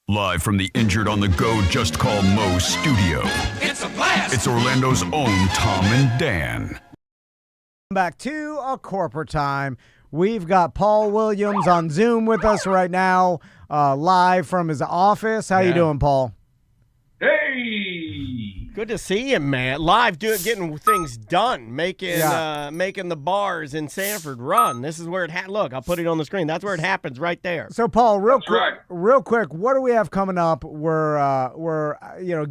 Live from the Injured on the Go Just Call Mo studio. It's a blast! It's Orlando's own Tom and Dan. Back to a corporate time. We've got Paul Williams on Zoom with us right now, live from his office. How you doing, Paul? Hey! Good to see you, man. Live, getting things done, making the bars in Sanford run. This is where it look. I'll put it on the screen. That's where it happens, right there. So, Paul, real quick, what do we have coming up? We're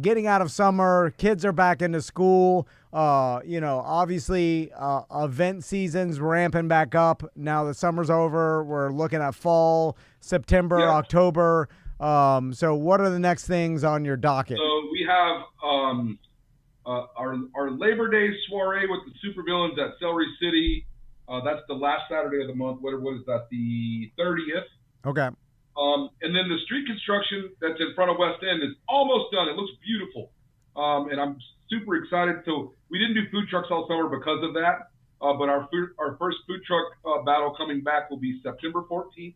getting out of summer. Kids are back into school. Obviously, event season's ramping back up. Now the summer's over. We're looking at fall, September, October. So what are the next things on your docket? So we have our Labor Day soiree with the supervillains at Celery City. That's the last Saturday of the month. What is that? The 30th. Okay. And then the street construction that's in front of West End is almost done. It looks beautiful. And I'm super excited. So we didn't do food trucks all summer because of that. But our first food truck battle coming back will be September 14th.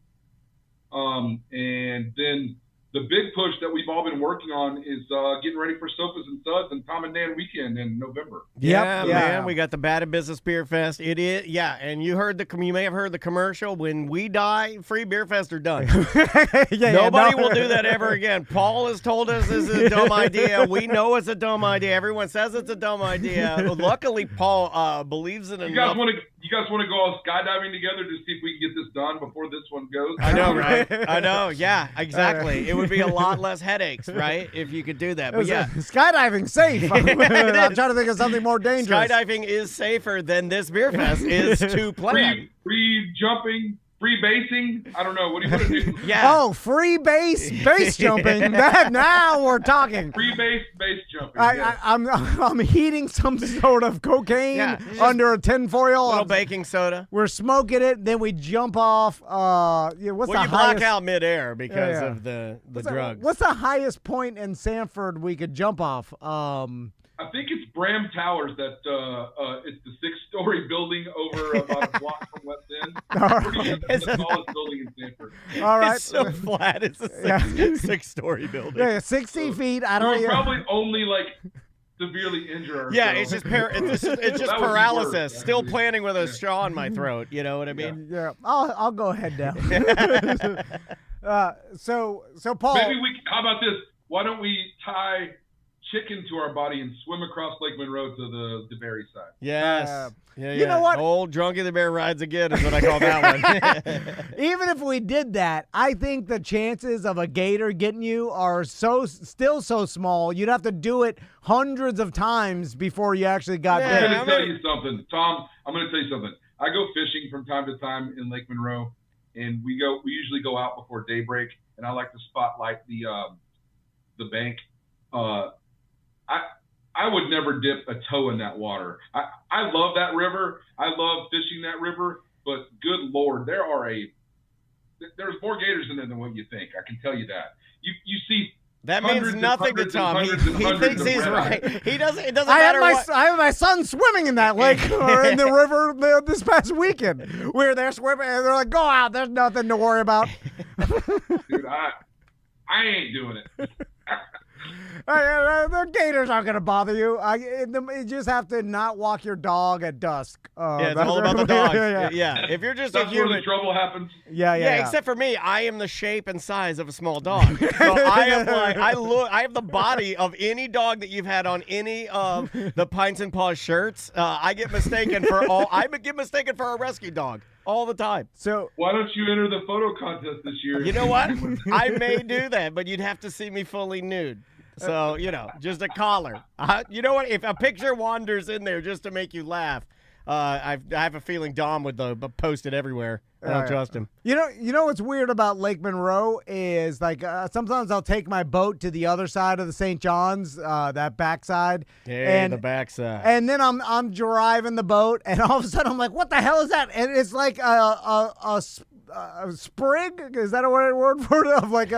And then the big push that we've all been working on is getting ready for Sofas and Suds and Tom and Dan weekend in November. Yeah, man, we got the Bad and Business Beer Fest. It is, and you may have heard the commercial. When we die, free beer fest are done. Nobody will do that ever again. Paul has told us this is a dumb idea. We know it's a dumb idea. Everyone says it's a dumb idea. Luckily, Paul believes in it. You guys want to go all skydiving together to see if we can get this done before this one goes? I know, right? I know. Yeah, exactly. It would be a lot less headaches, right, if you could do that. But yeah, skydiving's safe. I'm trying to think of something more dangerous. Skydiving is safer than this beer fest is to plan. Free jumping, free basing. I don't know. What do you want to do? Yeah. Oh, free base jumping. Now we're talking. Free base jumping. I'm heating some sort of cocaine under a tinfoil. A little baking soda. We're smoking it, then we jump off. You black out midair because of the drugs. What's the highest point in Sanford we could jump off? I think it's Bram Towers. That it's the 6-story building over about a block from West End. It's the tallest building in Sanford. All right, it's so flat. It's a 6-story building. Yeah, 60 feet. I don't. We're probably only severely injure ourselves. Yeah, it's just paralysis. Still planning with a straw in my throat. You know what I mean? Yeah. I'll go ahead down. So Paul. Maybe how about this? Why don't we tie chicken to our body and swim across Lake Monroe to the DeBerry side? Yes. You know what? Old Drunky the Bear rides again is what I call that one. Even if we did that, I think the chances of a gator getting you are still so small. You'd have to do it hundreds of times before you actually got there. I'm going to tell you something, Tom. I'm going to tell you something. I go fishing from time to time in Lake Monroe, and we usually go out before daybreak, and I like to spotlight the bank. I would never dip a toe in that water. I love that river. I love fishing that river, but good Lord, there's more gators in there than what you think. I can tell you that. You see. That means nothing to Tom. He thinks he's right. It doesn't matter I have my son swimming in that lake or in the river this past weekend. We were there swimming, and they're like, "Go out. There's nothing to worry about." Dude, I ain't doing it. The gators aren't going to bother you. You just have to not walk your dog at dusk. It's all about the dogs. Yeah. If you're just that's a human, where the trouble happens. Yeah. Except for me, I am the shape and size of a small dog. So I have the body of any dog that you've had on any of the Pints and Paws shirts. I get mistaken for a rescue dog all the time. So why don't you enter the photo contest this year? You know what? I may do that, but you'd have to see me fully nude. So, just a collar. You know what? If a picture wanders in there just to make you laugh, I have a feeling Dom would post it everywhere. I don't trust him. You know what's weird about Lake Monroe is sometimes I'll take my boat to the other side of the St. John's, that backside. Yeah, the backside. And then I'm driving the boat, and all of a sudden I'm like, what the hell is that? And it's like a sprig. Is that a word for it? Of like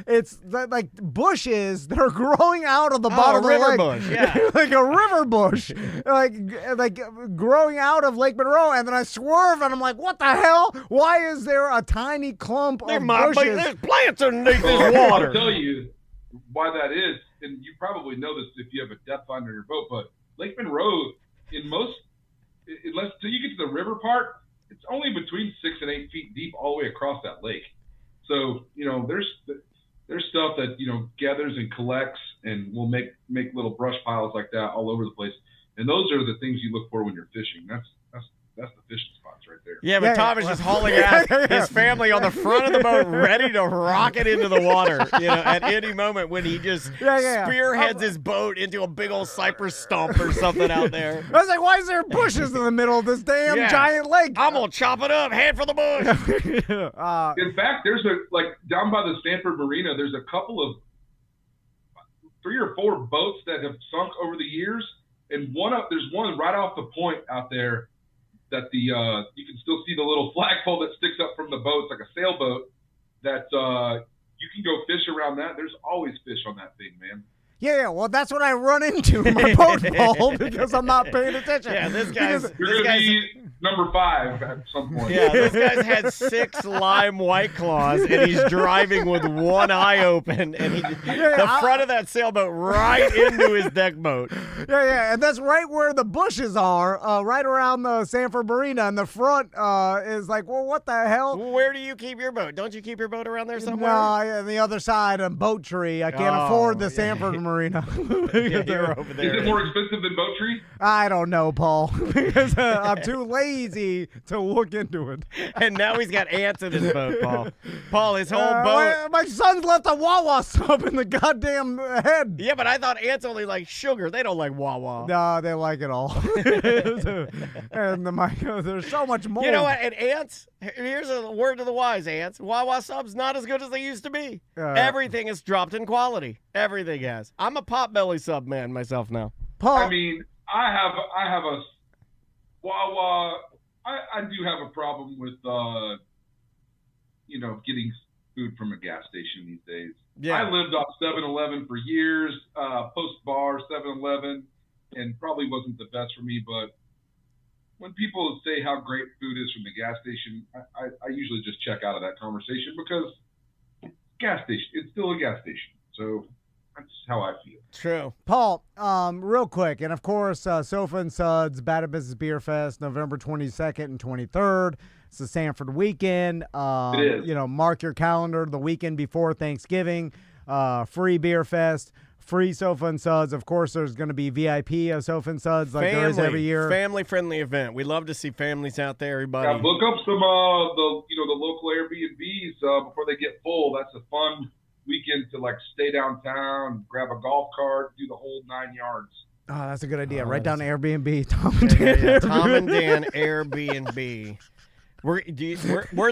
it's like bushes that are growing out of the bottom of the river lake. bush, yeah. Like a river bush, like growing out of Lake Monroe. And then I swerve, and I'm like, what the hell? Why is there a tiny clump of bushes? There's plants underneath this I'll water. tell you why that is, and you probably know this if you have a depth finder in your boat, but Lake Monroe, unless till you get to the river part, it's only between 6 and 8 feet deep all the way across that lake. So, there's stuff that, gathers and collects and will make little brush piles like that all over the place. And those are the things you look for when you're fishing. That's the fishing spots right there. Yeah, but Tom is just hauling out his family on the front of the boat, ready to rocket into the water, at any moment when he just spearheads his boat into a big old cypress stump or something out there. I was like, why is there bushes in the middle of this damn giant lake? I'm going to chop it up, head for the bush. In fact, there's down by the Stanford Marina, there's a couple of 3 or 4 boats that have sunk over the years. And there's one right off the point out there that you can still see the little flagpole that sticks up from the boat. It's like a sailboat that you can go fish around that. There's always fish on that thing, man. Yeah, well, that's what I run into in my boat, Paul, because I'm not paying attention. Yeah, this guy's You're going to be number 5 at some point. Yeah, this guy's had 6 lime White Claws, and he's driving with one eye open, and the front of that sailboat right into his deck boat. Yeah, and that's right where the bushes are, right around the Sanford Marina, and the front is like, well, what the hell? Where do you keep your boat? Don't you keep your boat around there somewhere? No, on the other side, a boat tree. I can't afford the Sanford Marina. You're over there. Is it more expensive than boat tree? I don't know, Paul, because I'm too lazy to look into it. And now he's got ants in his boat, Paul. Paul, his whole boat. My son's left a Wawa sub in the goddamn head. Yeah, but I thought ants only like sugar. They don't like Wawa. No, they like it all. And there's so much more. You know what? And ants, here's a word to the wise, ants. Wawa subs not as good as they used to be. Everything has dropped in quality. Everything has. I'm a Potbelly sub man myself now. Paul, I mean, I have a Wawa. I do have a problem with getting food from a gas station these days. Yeah. I lived off 7-Eleven for years, post bar 7-Eleven, and probably wasn't the best for me. But when people say how great food is from the gas station, I usually just check out of that conversation because gas station, it's still a gas station. So that's how I feel. True. Paul, real quick, and of course, Sofa and Suds, Bad Business Beer Fest, November 22nd and 23rd. It's the Sanford weekend. It is. Mark your calendar the weekend before Thanksgiving. Free Beer Fest, free Sofa and Suds. Of course, there's going to be VIP of Sofa and Suds like there is every year. Family-friendly event. We love to see families out there, everybody. Yeah, look up some the local Airbnbs before they get full. That's a fun weekend to stay downtown, grab a golf cart, do the whole 9 yards. Oh, that's a good idea. Write down Airbnb. Tom and Dan. Tom and Dan Airbnb. We're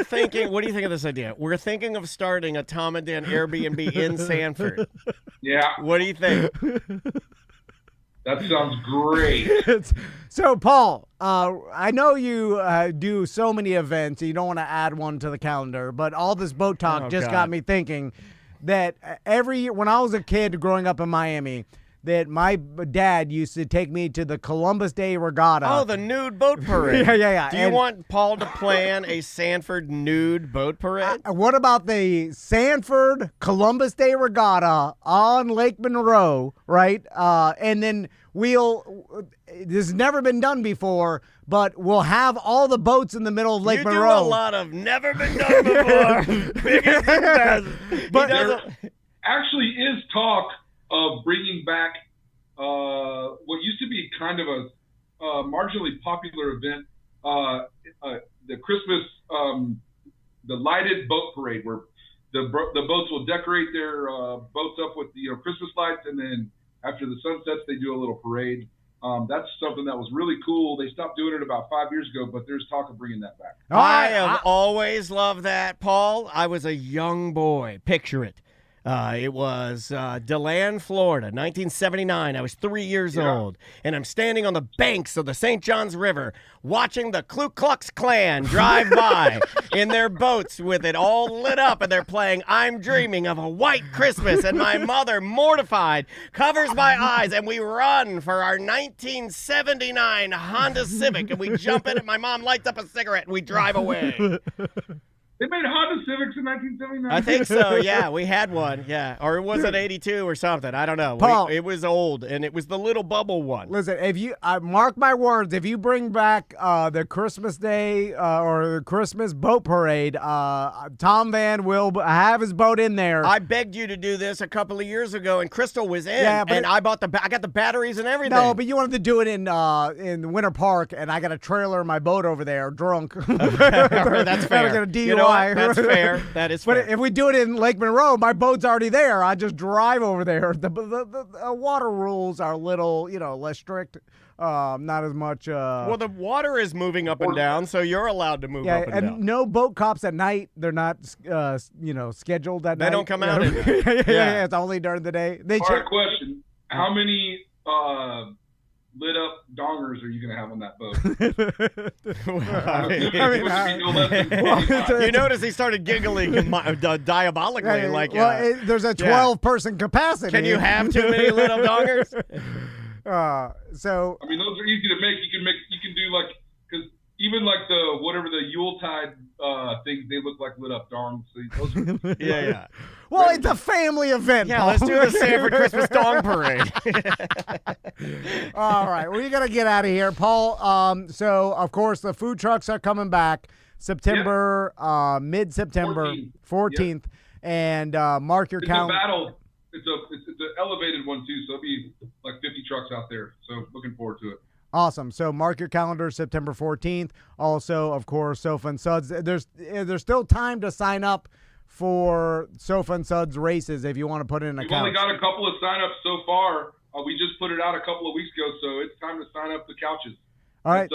thinking. What do you think of this idea? We're thinking of starting a Tom and Dan Airbnb in Sanford. Yeah. What do you think? That sounds great. So, Paul, I know you do so many events, you don't want to add one to the calendar, but all this boat talk got me thinking that every year, when I was a kid growing up in Miami, that my dad used to take me to the Columbus Day Regatta. Oh, the nude boat parade. Yeah. Do you want Paul to plan a Sanford nude boat parade? What about the Sanford Columbus Day Regatta on Lake Monroe, right? And then this has never been done before, but we'll have all the boats in the middle of Lake Monroe. You do a lot of never been done before. Biggest and best. But there actually is talk of bringing back what used to be kind of a marginally popular event, the Christmas, the lighted boat parade, where the boats will decorate their boats up with Christmas lights, and then after the sun sets, they do a little parade. That's something that was really cool. They stopped doing it about 5 years ago, but there's talk of bringing that back. I have always loved that, Paul. I was a young boy. Picture it. It was DeLand, Florida, 1979. I was 3 years old, and I'm standing on the banks of the St. Johns River watching the Ku Klux Klan drive by in their boats with it all lit up, and they're playing I'm Dreaming of a White Christmas, and my mother, mortified, covers my eyes, and we run for our 1979 Honda Civic, and we jump in, and my mom lights up a cigarette, and we drive away. They made Honda Civics in 1979. I think so, yeah. We had one, yeah. Or was it 82 or something? I don't know. Paul, it was old, and it was the little bubble one. Listen, if you mark my words, if you bring back the Christmas Day or the Christmas boat parade, Tom Van will have his boat in there. I begged you to do this a couple of years ago, and Crystal was in, and I got the batteries and everything. No, but you wanted to do it in Winter Park, and I got a trailer in my boat over there, drunk. That's fair. Get a DUI. You know what? That's fair. That is fair. But if we do it in Lake Monroe, my boat's already there. I just drive over there. The water rules are a little, less strict. Not as much. Well, the water is moving up and down, so you're allowed to move up and down. No boat cops at night. They're not, scheduled at night. They don't come out at night. Yeah, it's only during the day. Hard question. How many lit up dongers are you going to have on that boat? You notice he started giggling diabolically. There's a 12-person capacity. Can you have too many lit up dongers? So I mean, those are easy to make. You can do because even the whatever the Yuletide things, they look like lit up dongs. So those are, yeah. Well, it's a family event. Yeah, Paul. let's do the Sanford Christmas Dong Parade. All right, we got to get out of here, Paul. So of course the food trucks are coming back September, mid-September, 14th, and mark your calendar. It's a battle. It's an elevated one too, so it'll be like 50 trucks out there. So looking forward to it. Awesome. So mark your calendar, September 14th. Also, of course, Sofa and Suds. There's still time to sign up for Sofa and Suds races if you want to put in an account. We've only got a couple of sign-ups so far. We just put it out a couple of weeks ago, so it's time to sign up the couches. All right.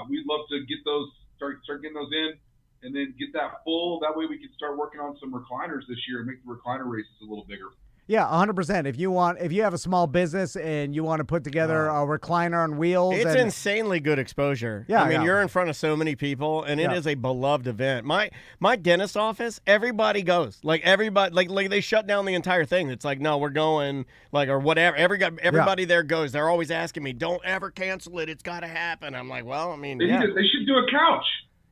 We'd love to get those, start getting those in, and then get that full. That way we can start working on some recliners this year and make the recliner races a little bigger. Yeah, 100%. If you have a small business and you want to put together a recliner on wheels, it's insanely good exposure. Yeah, I mean, you're in front of so many people, and it is a beloved event. My dentist office, everybody goes. Everybody, like they shut down the entire thing. It's like, no, we're going, or whatever. Everybody there goes. They're always asking me, don't ever cancel it. It's got to happen. I'm like, well, I mean, they should do a couch.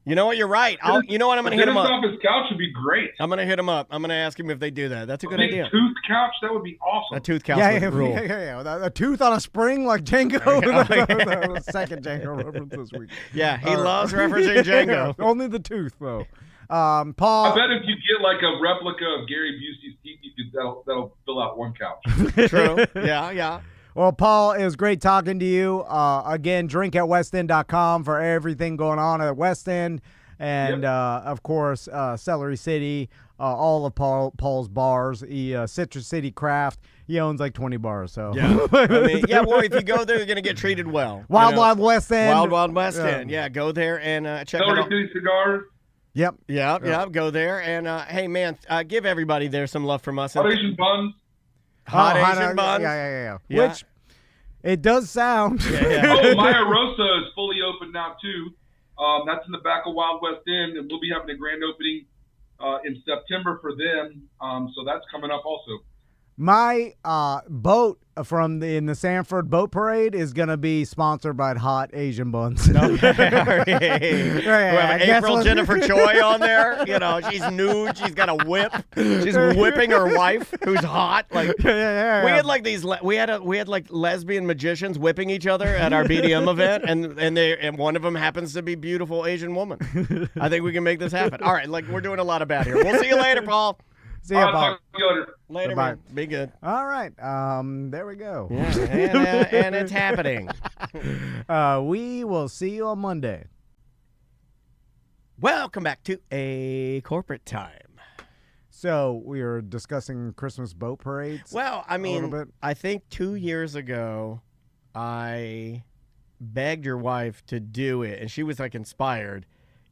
You know what? You're right. You know what? I'm going to hit him up. Office couch would be great. I'm going to hit him up. I'm going to ask him if they do that. That's a good idea. A tooth couch? That would be awesome. A tooth couch would rule. A tooth on a spring like Django. The second Django reference this week. Yeah, he loves referencing Django. Only the tooth, though. Paul. I bet if you get a replica of Gary Busey's teeth, that'll fill out one couch. True. Yeah. Well, Paul, it was great talking to you. Again, drinkatwestend.com for everything going on at West End. And, of course, Celery City, all of Paul's bars. Citrus City Craft. He owns 20 bars. So well, if you go there, you're going to get treated well. Wild West End. Wild West End. Yeah, go there and check it out. Celery City Cigars. Yep. Yeah, go there. And, hey, man, give everybody there some love from us. Hot Asian buns. Hot Asian buns. Yeah. Which, it does sound. Oh, Maya Rosa is fully open now, too. That's in the back of Wild West End, and we'll be having a grand opening in September for them. So that's coming up also. My boat in the Sanford Boat Parade is going to be sponsored by Hot Asian Buns. We have April Jennifer Choi on there. She's nude. She's got a whip. She's whipping her wife, who's hot. We had we had lesbian magicians whipping each other at our BDM event, and one of them happens to be beautiful Asian woman. I think we can make this happen. All right, we're doing a lot of bad here. We'll see you later, Paul. See you, Paul. Later, man. Be good. All right. There we go. Yeah, and it's happening. We will see you on Monday. Welcome back to A Corporate Time. So we were discussing Christmas boat parades. Well, I mean, I think 2 years ago, I begged your wife to do it, and she was inspired.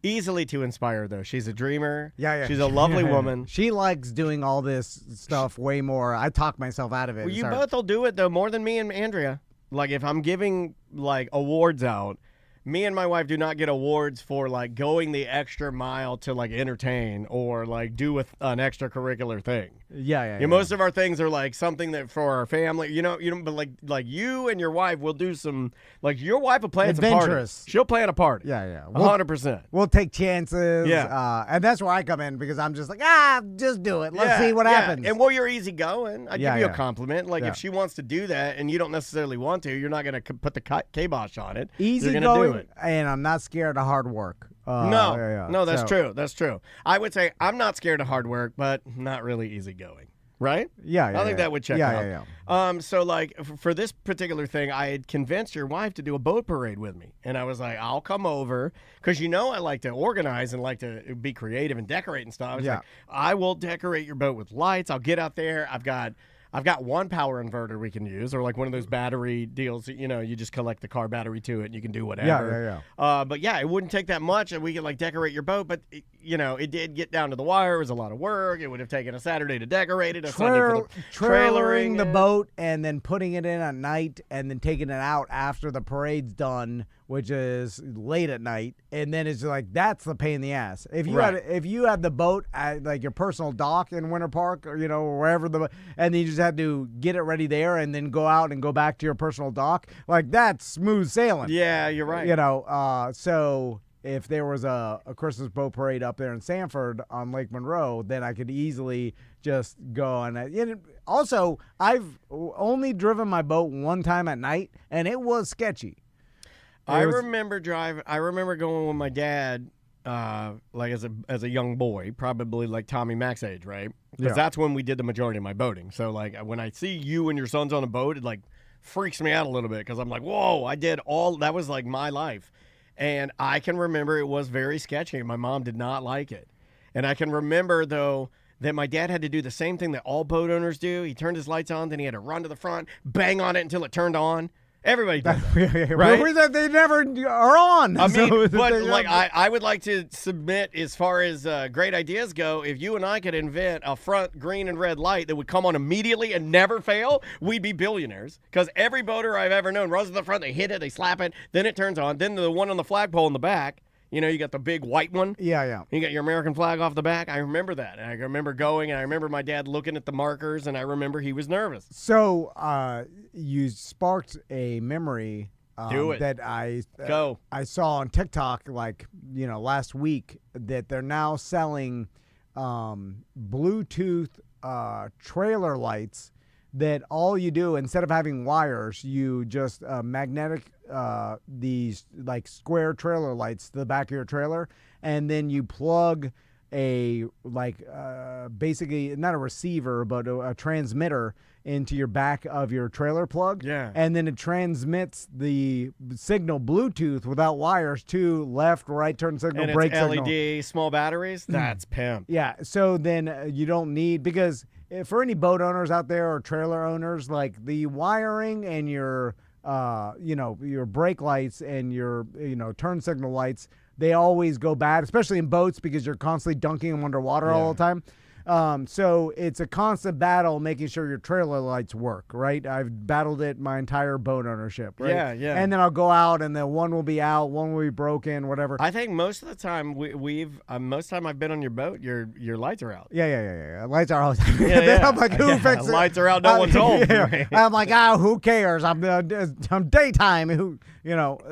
Easily to inspire, though. She's a dreamer. Yeah. She's a lovely woman. She likes doing all this stuff way more. I talk myself out of it. Well, you both will do it, though, more than me and Andrea. Like, if I'm giving, like, awards out, me and my wife do not get awards for, like, going the extra mile to, like, entertain or, like, do an extracurricular thing. Yeah. Most of our things are, like, something that for our family, but, like you and your wife will do some, like, your wife will plan some adventurous. party. She'll plan a party. Yeah. 100%. We'll take chances. Yeah. And that's where I come in because I'm just like, just do it. Let's see what happens. And you're easygoing. I give you a compliment. Like, if she wants to do that and you don't necessarily want to, you're not going to put the kibosh on it. Easy you're going, do it. And I'm not scared of hard work. No, that's true. That's true. I would say I'm not scared of hard work, but not really easygoing. Right? Yeah. I think that would check out. Yeah. So, like, for this particular thing, I had convinced your wife to do a boat parade with me. And I was like, I'll come over. Because, I like to organize and like to be creative and decorate and stuff. I was like, I will decorate your boat with lights. I'll get out there. I've got one power inverter we can use, or like one of those battery deals. You just collect the car battery to it, and you can do whatever. Yeah. But it wouldn't take that much, and we could like decorate your boat. But it did get down to the wire. It was a lot of work. It would have taken a Saturday to decorate it, a Sunday for the trailering the boat, and then putting it in at night, and then taking it out after the parade's done, which is late at night, and then it's like that's the pain in the ass. If you had the boat at like your personal dock in Winter Park, or wherever and then you just had to get it ready there, and then go out and go back to your personal dock, like that's smooth sailing. Yeah, you're right. So if there was a Christmas boat parade up there in Sanford on Lake Monroe, then I could easily just go. And also, I've only driven my boat one time at night, and it was sketchy. I remember going with my dad, like as a young boy, probably like Tommy Mac's age, right? Because that's when we did the majority of my boating. So like when I see you and your sons on a boat, it like freaks me out a little bit because I'm like, whoa, that was like my life. And I can remember it was very sketchy. My mom did not like it. And I can remember, though, that my dad had to do the same thing that all boat owners do. He turned his lights on, then he had to run to the front, bang on it until it turned on. Everybody does that, right? They never are on. I mean, but like I would like to submit, as far as great ideas go, if you and I could invent a front green and red light that would come on immediately and never fail, we'd be billionaires. Because every boater I've ever known runs to the front, they hit it, they slap it, then it turns on. Then the one on the flagpole in the back, you got the big white one. Yeah. You got your American flag off the back. I remember that. And I remember going, and I remember my dad looking at the markers, and I remember he was nervous. So you sparked a memory that I saw on TikTok, like, last week, that they're now selling Bluetooth trailer lights that all you do, instead of having wires, you just magnetic these like square trailer lights to the back of your trailer, and then you plug a basically not a receiver but a transmitter into your back of your trailer plug. Yeah. And then it transmits the signal Bluetooth without wires to left, right turn signal, and brake it's signal. LED small batteries. That's pimp. Yeah. So then you don't need, because for any boat owners out there or trailer owners, like the wiring and your your brake lights and your turn signal lights, they always go bad, especially in boats because you're constantly dunking them underwater all the time. So it's a constant battle making sure your trailer lights work, right? I've battled it my entire boat ownership, right? Yeah. And then I'll go out and then one will be out, one will be broken, whatever. I think most of the time most time I've been on your boat, your lights are out. Yeah. Lights are always out. Yeah. I'm like, who fixes it? Lights are out, no one's home. Yeah. I'm like, who cares? I'm daytime.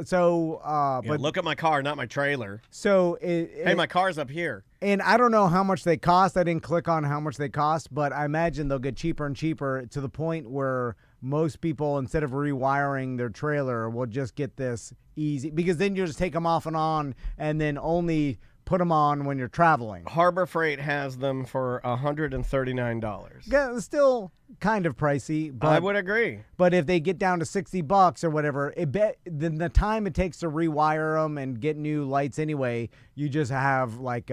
So but look at my car, not my trailer. So hey, my car's up here. And I don't know how much they cost. I didn't click on how much they cost, but I imagine they'll get cheaper and cheaper to the point where most people, instead of rewiring their trailer, will just get this easy, because then you just take them off and on and then only put them on when you're traveling. Harbor Freight has them for $139. Yeah, it's still kind of pricey, but I would agree. But if they get down to $60 or whatever, then the time it takes to rewire them and get new lights anyway, you just have like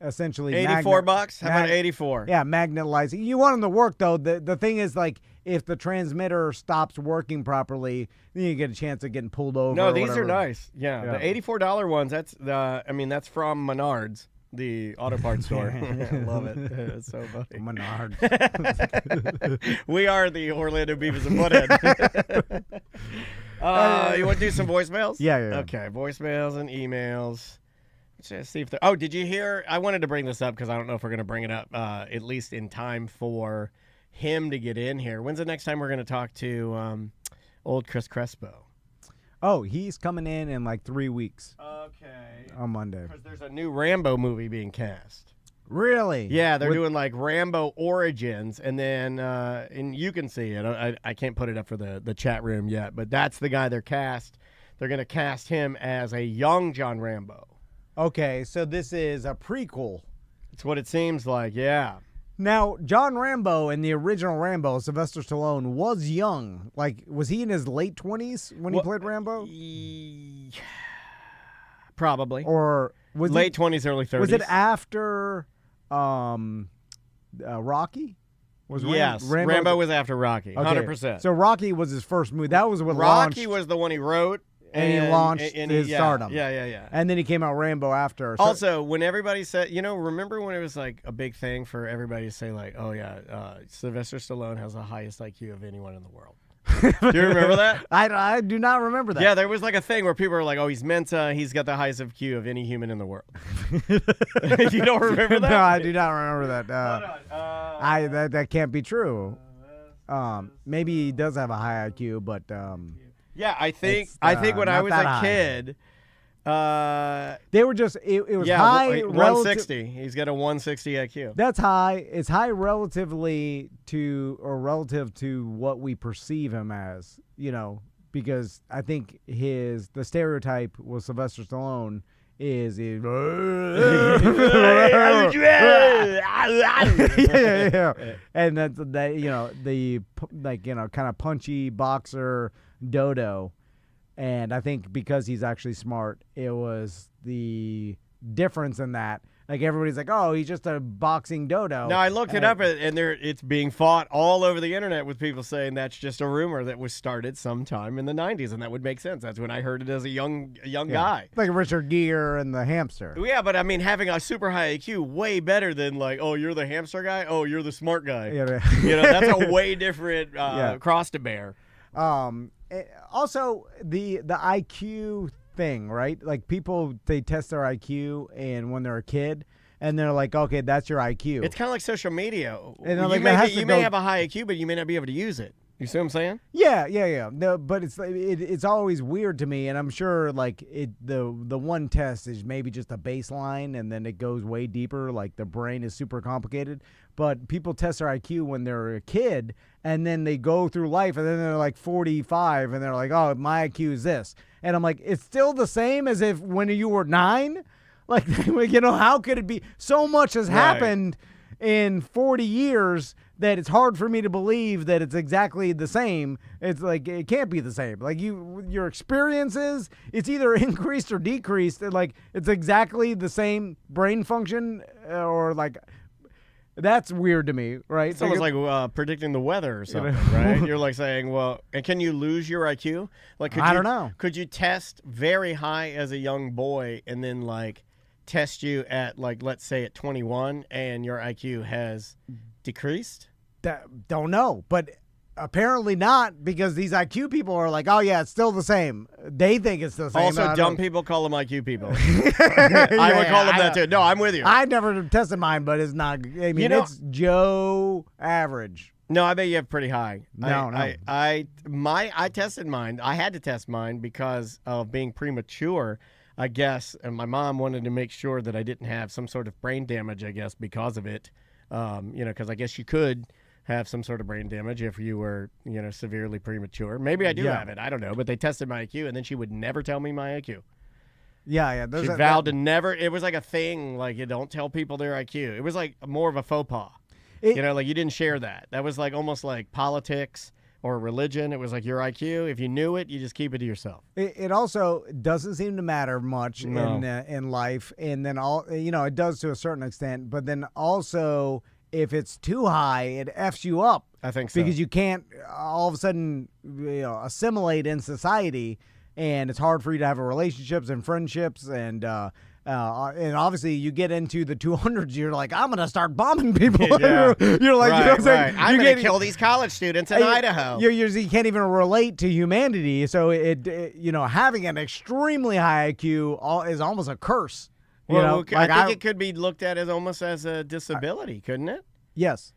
essentially $84. How about 84? Yeah, magnet lights. You want them to work though. The thing is, like, if the transmitter stops working properly, then you get a chance of getting pulled over. No, or these whatever. are nice. Yeah, the $84 ones. That's that's from Menards, the auto parts store. I love it. It's so funny. Menards. We are the Orlando Beavers and Butthead. You want to do some voicemails? Yeah. Okay, voicemails and emails. Let's see if oh, did you hear? I wanted to bring this up because I don't know if we're going to bring it up at least in time for him to get in here. When's the next time we're going to talk to old Chris Crespo? Oh, he's coming in like 3 weeks. Okay. On Monday. Because there's a new Rambo movie being cast. Really? Yeah, they're doing like Rambo Origins, and then and you can see it. I can't put it up for the chat room yet, but that's the guy they're cast. They're going to cast him as a young John Rambo. Okay, so this is a prequel. It's what it seems like, yeah. Now, John Rambo in the original Rambo, Sylvester Stallone, was young. Like, was he in his late 20s when he played Rambo? Probably. Or was late 20s, early 30s. Was it after Rocky? Yes, Rambo was after Rocky, 100%. So Rocky was his first movie. That was what Rocky launched. was the one he wrote. And he launched his stardom. Yeah. And then he came out Rambo after. So, also, when everybody said, remember when it was like a big thing for everybody to say like, oh yeah, Sylvester Stallone has the highest IQ of anyone in the world. Do you remember that? I do not remember that. Yeah, there was like a thing where people were like, oh, he's Mensa, he's got the highest IQ of any human in the world. You don't remember that? No, I do not remember that. Hold on. That can't be true. Maybe he does have a high IQ, but yeah, I think when I was a kid, they were just it was high. 160. He's got a 160 IQ. That's high. It's high relative to what we perceive him as. Because I think the stereotype with Sylvester Stallone is yeah. And that's the kind of punchy boxer dodo. And I think because he's actually smart, it was the difference in that. Like, everybody's like, oh, he's just a boxing dodo. No, I looked it up, and it's being fought all over the internet with people saying that's just a rumor that was started sometime in the 90s, and that would make sense. That's when I heard it as a young guy. Like Richard Gere and the hamster. Yeah, but I mean, having a super high IQ, way better than like, oh, you're the hamster guy? Oh, you're the smart guy. Yeah. That's a way different cross to bear. Also, the IQ thing, right? Like, people, they test their IQ and when they're a kid, and they're like, okay, that's your IQ. It's kind of like social media. And you may have a high IQ, but you may not be able to use it. You see what I'm saying? Yeah. No, but it's always weird to me, and I'm sure like the one test is maybe just a baseline, and then it goes way deeper. Like, the brain is super complicated. But people test their IQ when they're a kid, and then they go through life, and then they're like 45, and they're like, oh, my IQ is this, and I'm like, it's still the same as if when you were 9. Like, how could it be? So much has happened in 40 years that it's hard for me to believe that it's exactly the same. It's like, it can't be the same. Like, your experiences, it's either increased or decreased. Like, it's exactly the same brain function, or like, that's weird to me, right? It's almost like predicting the weather or something, right? You're like saying, well, and can you lose your IQ? Like, I don't know. Could you test very high as a young boy and then like test you at like, let's say at 21 and your IQ has decreased? Don't know, but apparently not, because these IQ people are like, oh yeah, it's still the same. They think it's the same. Also, dumb people call them IQ people. I would call them that too. No, I'm with you. I never tested mine, but it's not. I mean, it's Joe average. No, I bet you have pretty high. No. I tested mine. I had to test mine because of being premature, I guess, and my mom wanted to make sure that I didn't have some sort of brain damage, I guess, because of it. Because I guess you could have some sort of brain damage if you were, severely premature. Maybe I do have it. I don't know. But they tested my IQ, and then she would never tell me my IQ. Yeah. She vowed to never. It was like a thing. Like, you don't tell people their IQ. It was like more of a faux pas. Like you didn't share that. That was like almost like politics or religion. It was like your IQ. If you knew it, you just keep it to yourself. It also doesn't seem to matter much in life, and then it does to a certain extent. But then also, if it's too high, it F's you up. I think so. Because you can't all of a sudden assimilate in society, and it's hard for you to have relationships and friendships and obviously you get into the 200s, you're like, I'm gonna start bombing people. Yeah. You're like, right, you know what I'm saying? I'm gonna kill these college students in Idaho. You can't even relate to humanity, so it having an extremely high IQ is almost a curse. I think it could be looked at as almost as a disability, couldn't it? Yes.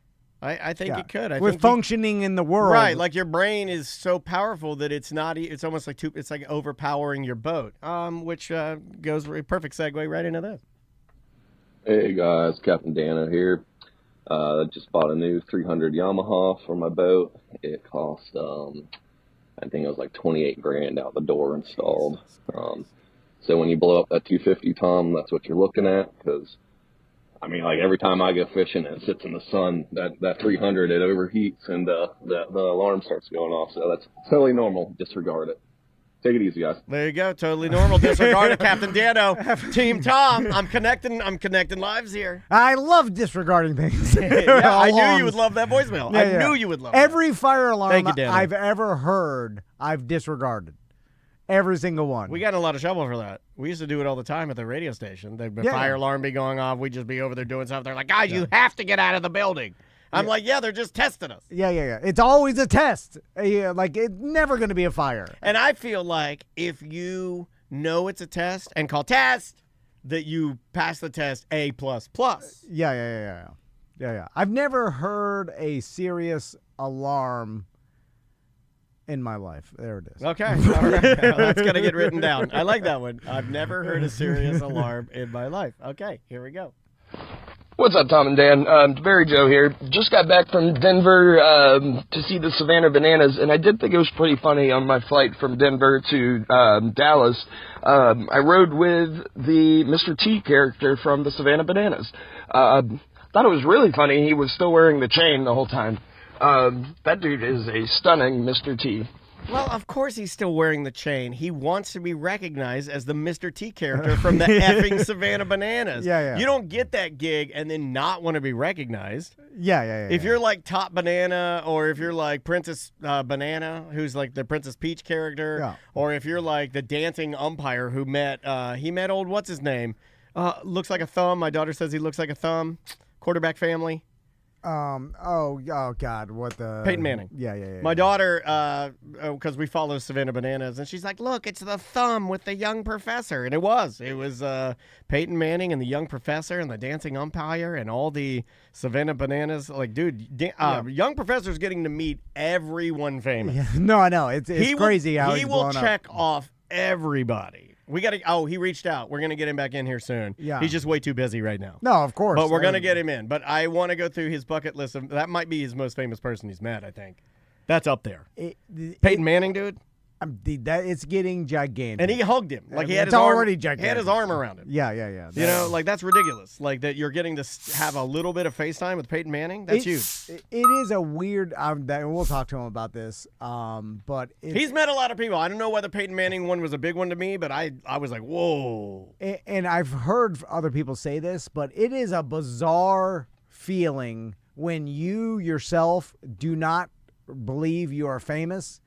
I think it could. With functioning in the world. Right, like your brain is so powerful that it's almost like it's like overpowering your boat, which goes perfect segue right into this. Hey guys, Captain Dano here. Just bought a new 300 Yamaha for my boat. It cost, I think it was like 28 grand out the door installed. So when you blow up that 250, Tom, that's what you're looking at, because I mean, like every time I go fishing and it sits in the sun, that 300, it overheats and the alarm starts going off. So that's totally normal. Disregard it. Take it easy, guys. There you go. Totally normal. Disregard it, Captain Dano. Team Tom. I'm connecting lives here. I love disregarding things. Yeah, I knew you would love that voicemail. I knew you would love every fire alarm you, I've ever heard, I've disregarded. Every single one. We got in a lot of trouble for that. We used to do it all the time at the radio station. The fire alarm be going off. We'd just be over there doing stuff. They're like, guys, you have to get out of the building. I'm like, yeah, they're just testing us. Yeah. It's always a test. Like, it's never going to be a fire. And I feel like if you know it's a test and call test, that you pass the test A++. Yeah. I've never heard a serious alarm in my life. There it is. Okay. All right. That's going to get written down. I like that one. I've never heard a serious alarm in my life. Okay, here we go. What's up, Tom and Dan? Barry Joe here. Just got back from Denver to see the Savannah Bananas, and I did think it was pretty funny on my flight from Denver to Dallas. I rode with the Mr. T character from the Savannah Bananas. Thought it was really funny. He was still wearing the chain the whole time. That dude is a stunning Mr. T. Well, of course he's still wearing the chain. He wants to be recognized as the Mr. T character from the effing Savannah Bananas. Yeah. You don't get that gig and then not want to be recognized. Yeah. If you're like Top Banana, or if you're like Princess Banana, who's like the Princess Peach character, or if you're like the dancing umpire who met old what's his name? Looks like a thumb. My daughter says he looks like a thumb. Quarterback family. Oh God, what the? Peyton Manning. Yeah. My daughter, because we follow Savannah Bananas, and she's like, look, it's the thumb with the young professor. And it was Peyton Manning and the young professor and the dancing umpire and all the Savannah Bananas. Like, dude, young professor's getting to meet everyone famous. Yeah. No, I know. It's crazy how he will check off everybody. We got to. Oh, he reached out. We're gonna get him back in here soon. Yeah, he's just way too busy right now. No, of course. But we're gonna get him in. But I want to go through his bucket list of that. Might be his most famous person he's met. I think that's up there. Peyton Manning, dude. It's getting gigantic. And he hugged him like he had his already arm. gigantic. He had his arm around him. Yeah. You know, like that's ridiculous. Like that you're getting to have a little bit of FaceTime with Peyton Manning. That's huge. It is a weird. We'll talk to him about this. But he's met a lot of people. I don't know whether Peyton Manning one was a big one to me, but I was like, whoa. And I've heard other people say this, but it is a bizarre feeling when you yourself do not believe you are famous,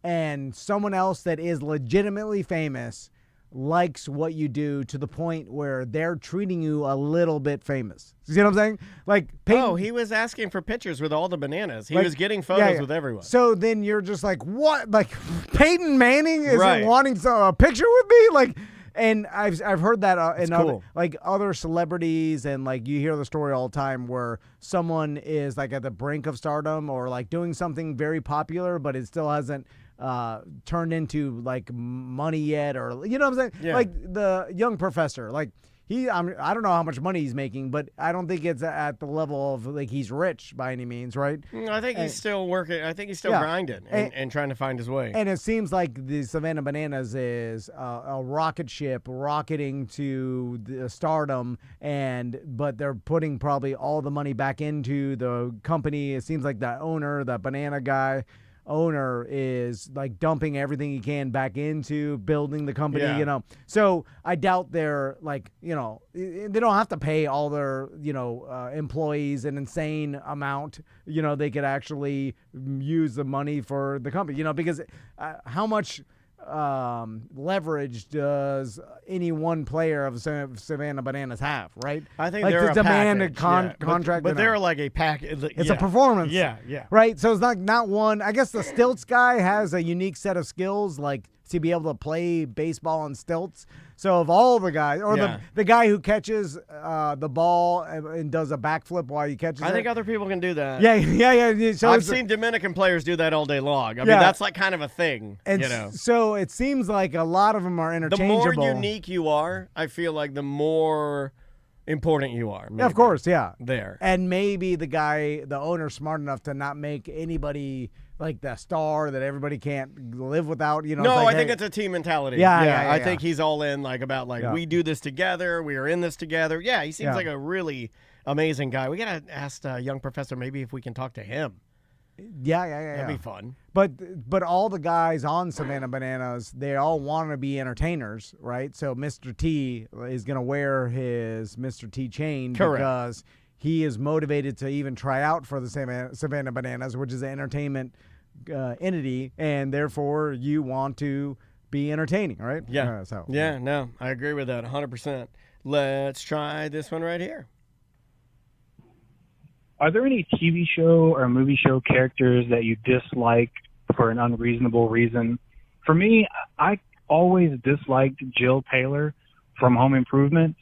and someone else that is legitimately famous likes what you do to the point where they're treating you a little bit famous. You see what I'm saying? Like Peyton, he was asking for pictures with all the bananas. He was getting photos with everyone. So then you're just like, what? Like Peyton Manning is wanting a picture with me? Like, and I've heard that in other celebrities, and like you hear the story all the time where someone is like at the brink of stardom or like doing something very popular, but it still hasn't turned into like money yet, or you know what I'm saying? Yeah. Like the young professor, like I don't know how much money he's making, but I don't think it's at the level of like he's rich by any means, right? I think he's still working. I think he's still grinding and trying to find his way. And it seems like the Savannah Bananas is a rocket ship rocketing to the stardom, but they're putting probably all the money back into the company. It seems like the owner, the banana guy, owner is like dumping everything he can back into building the company, Yeah. you know. So I doubt they're like, you know, they don't have to pay all their, you know, employees an insane amount. You know, they could actually use the money for the company, you know, because how much leverage does any one player of Savannah Bananas have, right? I think like they're the a demanded package, contract, but they're like a package. it's a performance, Yeah. right? So it's not one. I guess the stilts guy has a unique set of skills, like to be able to play baseball on stilts. So of all the guys, or the guy who catches the ball and does a backflip while he catches it. I think other people can do that. Yeah. So I've seen Dominican players do that all day long. I mean, that's like kind of a thing, and you know. So it seems like a lot of them are The interchangeable. more unique you are, I feel like the more important you are. Yeah, of course, yeah. There. And maybe the owner's smart enough to not make anybody like the star that everybody can't live without, you know. No, like, I think it's a team mentality. Yeah. I think he's all in, like, about, like, we do this together, we are in this together. Yeah, he seems like a really amazing guy. We got to ask young professor maybe if we can talk to him. Yeah. That'd be fun. But all the guys on Savannah Bananas, they all want to be entertainers, right? So Mr. T is going to wear his Mr. T chain because he is motivated to even try out for the Savannah Bananas, which is an entertainment entity, and therefore you want to be entertaining, right? Yeah. No, I agree with that 100%. Let's try this one right here. Are there any TV show or movie show characters that you dislike for an unreasonable reason? For me, I always disliked Jill Taylor from Home Improvement.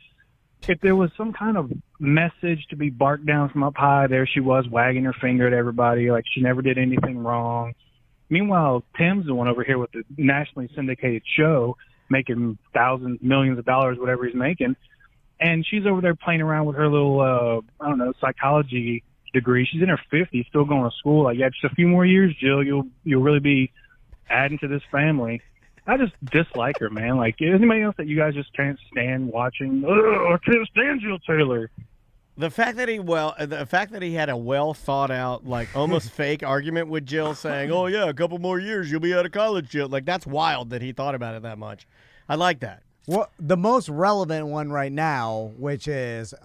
If there was some kind of message to be barked down from up high, there she was wagging her finger at everybody like she never did anything wrong. Meanwhile, Tim's the one over here with the nationally syndicated show, making thousands, millions of dollars, whatever he's making. And she's over there playing around with her little, psychology degree. She's in her 50s, still going to school. Like, yeah, just a few more years, Jill, you'll really be adding to this family. I just dislike her, man. Like, is anybody else that you guys just can't stand watching? I can't stand Jill Taylor. The fact that he had a well thought out, like almost fake argument with Jill, saying, "Oh yeah, a couple more years, you'll be out of college, Jill." Like, that's wild that he thought about it that much. I like that. Well, the most relevant one right now, which is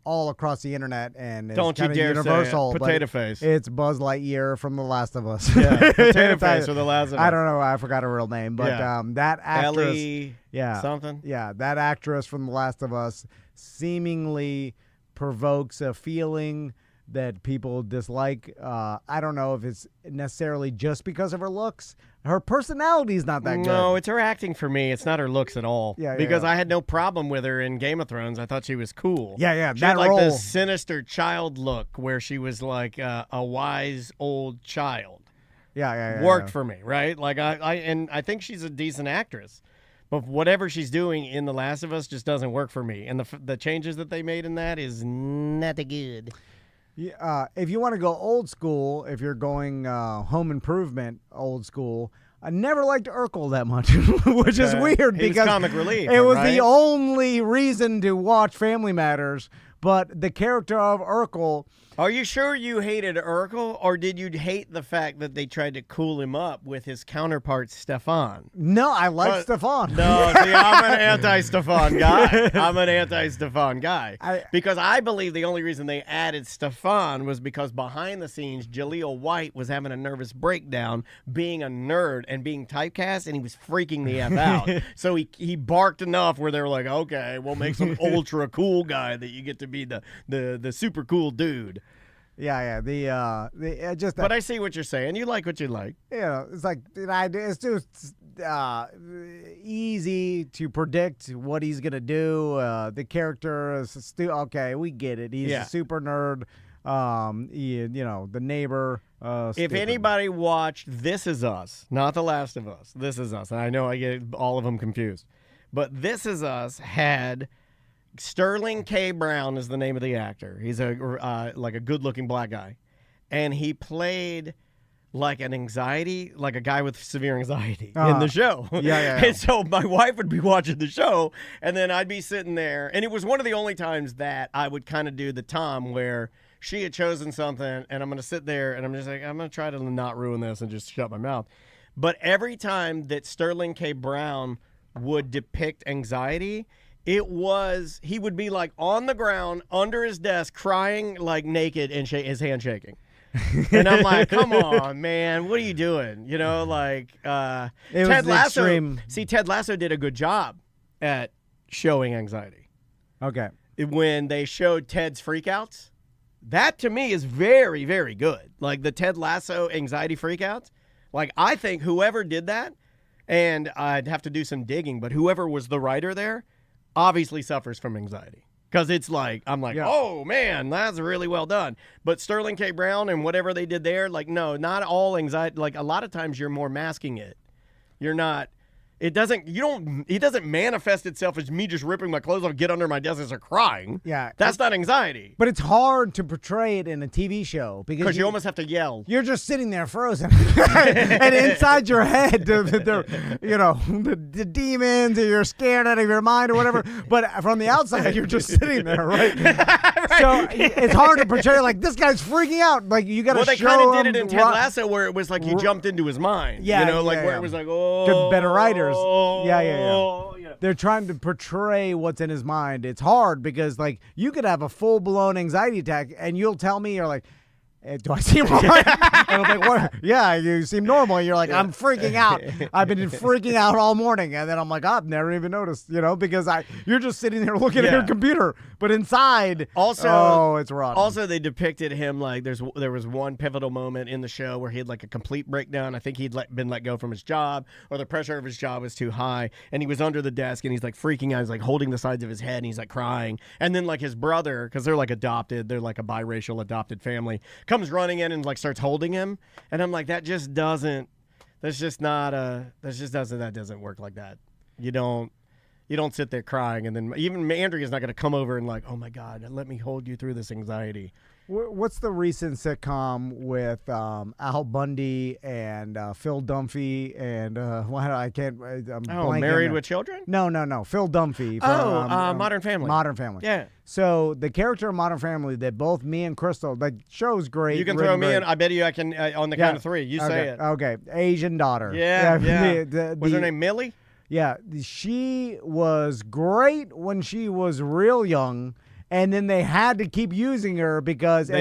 all across the internet and is Don't you kinda dare universal, say it. Potato face. It's Buzz Lightyear from The Last of Us. Yeah, Potato Face or The Last of Us. I don't know. I forgot her real name, but that actress, Ellie something. Yeah, that actress from The Last of Us seemingly provokes a feeling that people dislike. I don't know if it's necessarily just because of her looks. Her personality is not that good. No, it's her acting for me. It's not her looks at all. Yeah, because I had no problem with her in Game of Thrones. I thought she was cool. Yeah. She that had like role. this sinister child look where she was like a wise old child. Yeah. Worked for me, right? Like I think she's a decent actress. But whatever she's doing in The Last of Us just doesn't work for me. And the changes that they made in that is not good. Yeah, if you want to go old school, if you're going Home Improvement old school, I never liked Urkel that much, which is weird He was because comic relief, it was right? the only reason to watch Family Matters. But the character of Urkel. Are you sure you hated Urkel, or did you hate the fact that they tried to cool him up with his counterpart, Stefan? No, I like Stefan. No, see, I'm an anti-Stefan guy. Because I believe the only reason they added Stefan was because behind the scenes, Jaleel White was having a nervous breakdown, being a nerd and being typecast, and he was freaking the F out. So he barked enough where they were like, okay, we'll make some ultra cool guy that you get to be the super cool dude. Yeah. But I see what you're saying. You like what you like. It's like it's just easy to predict what he's gonna do. The character is okay. We get it. He's a super nerd. The neighbor. If anybody watched This Is Us, not The Last of Us, This Is Us, and I know I get all of them confused, but This Is Us had Sterling K. Brown is the name of the actor. He's a good-looking black guy, and he played like a guy with severe anxiety in the show. Yeah. And so my wife would be watching the show, and then I'd be sitting there, and it was one of the only times that I would kind of do the Tom where she had chosen something, and I'm going to sit there, and I'm just like, I'm going to try to not ruin this and just shut my mouth. But every time that Sterling K. Brown would depict anxiety, he would be like on the ground under his desk crying like naked and his hand shaking. And I'm like, come on, man, what are you doing? You know, like Ted Lasso. Extreme. See, Ted Lasso did a good job at showing anxiety. Okay. When they showed Ted's freakouts, that to me is very, very good. Like the Ted Lasso anxiety freakouts. Like I think whoever did that, and I'd have to do some digging, but whoever was the writer there obviously suffers from anxiety. Because it's like, I'm like, oh, man, that's really well done. But Sterling K. Brown and whatever they did there, like, no, not all anxiety. Like, a lot of times you're more masking it. You're not. It doesn't manifest itself as me just ripping my clothes off, get under my desk and start crying. Yeah. That's not anxiety. But it's hard to portray it in a TV show because you almost have to yell. You're just sitting there frozen. And inside your head, the demons, or you're scared out of your mind or whatever. But from the outside, you're just sitting there, right? Right. So it's hard to portray like this guy's freaking out. Like you got to show him. Well, they kind of did it in Ted Lasso where it was like you jumped into his mind. Yeah. Where it was like, oh. Good, better writers. Yeah. They're trying to portray what's in his mind. It's hard because, like, you could have a full-blown anxiety attack, and you'll tell me, you're like, do I seem wrong? And I'm like, what? Yeah, you seem normal. And you're like, I'm freaking out. I've been freaking out all morning. And then I'm like, I've never even noticed, because you're just sitting there looking at your computer. But inside, it's rotten. Also, they depicted him like there was one pivotal moment in the show where he had like a complete breakdown. I think he'd been let go from his job, or the pressure of his job was too high. And he was under the desk and he's like freaking out. He's like holding the sides of his head and he's like crying. And then like his brother, because they're like adopted, they're like a biracial adopted family, comes running in and like starts holding him, and I'm like, that doesn't work like that. You don't sit there crying, and then even Andrea's not going to come over and like, oh my God, let me hold you through this anxiety. What's the recent sitcom with Al Bundy and Phil Dunphy and Married with Children? No. Phil Dunphy. From, Modern Family. Modern Family. Yeah. So the character of Modern Family that both me and Crystal, the show's great. You can throw me in. I bet you I can on the count of three. You say it. Okay. Asian daughter. Yeah. Was her name Millie? Yeah. She was great when she was real young. And then they had to keep using her because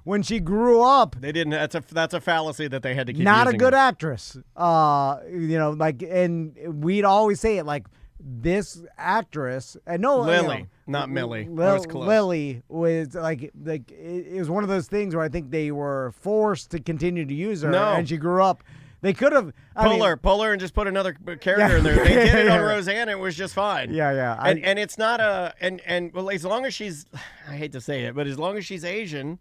when she grew up, they didn't. That's a fallacy that they had to keep. Not using a good her. actress. And we'd always say it like this actress. And no, Lily, not Millie. Lily was like it was one of those things where I think they were forced to continue to use her, and she grew up. They could have pull her and just put another character in there. They did it on Roseanne. It was just fine. Yeah. And it's not well, as long as she's, I hate to say it, but as long as she's Asian,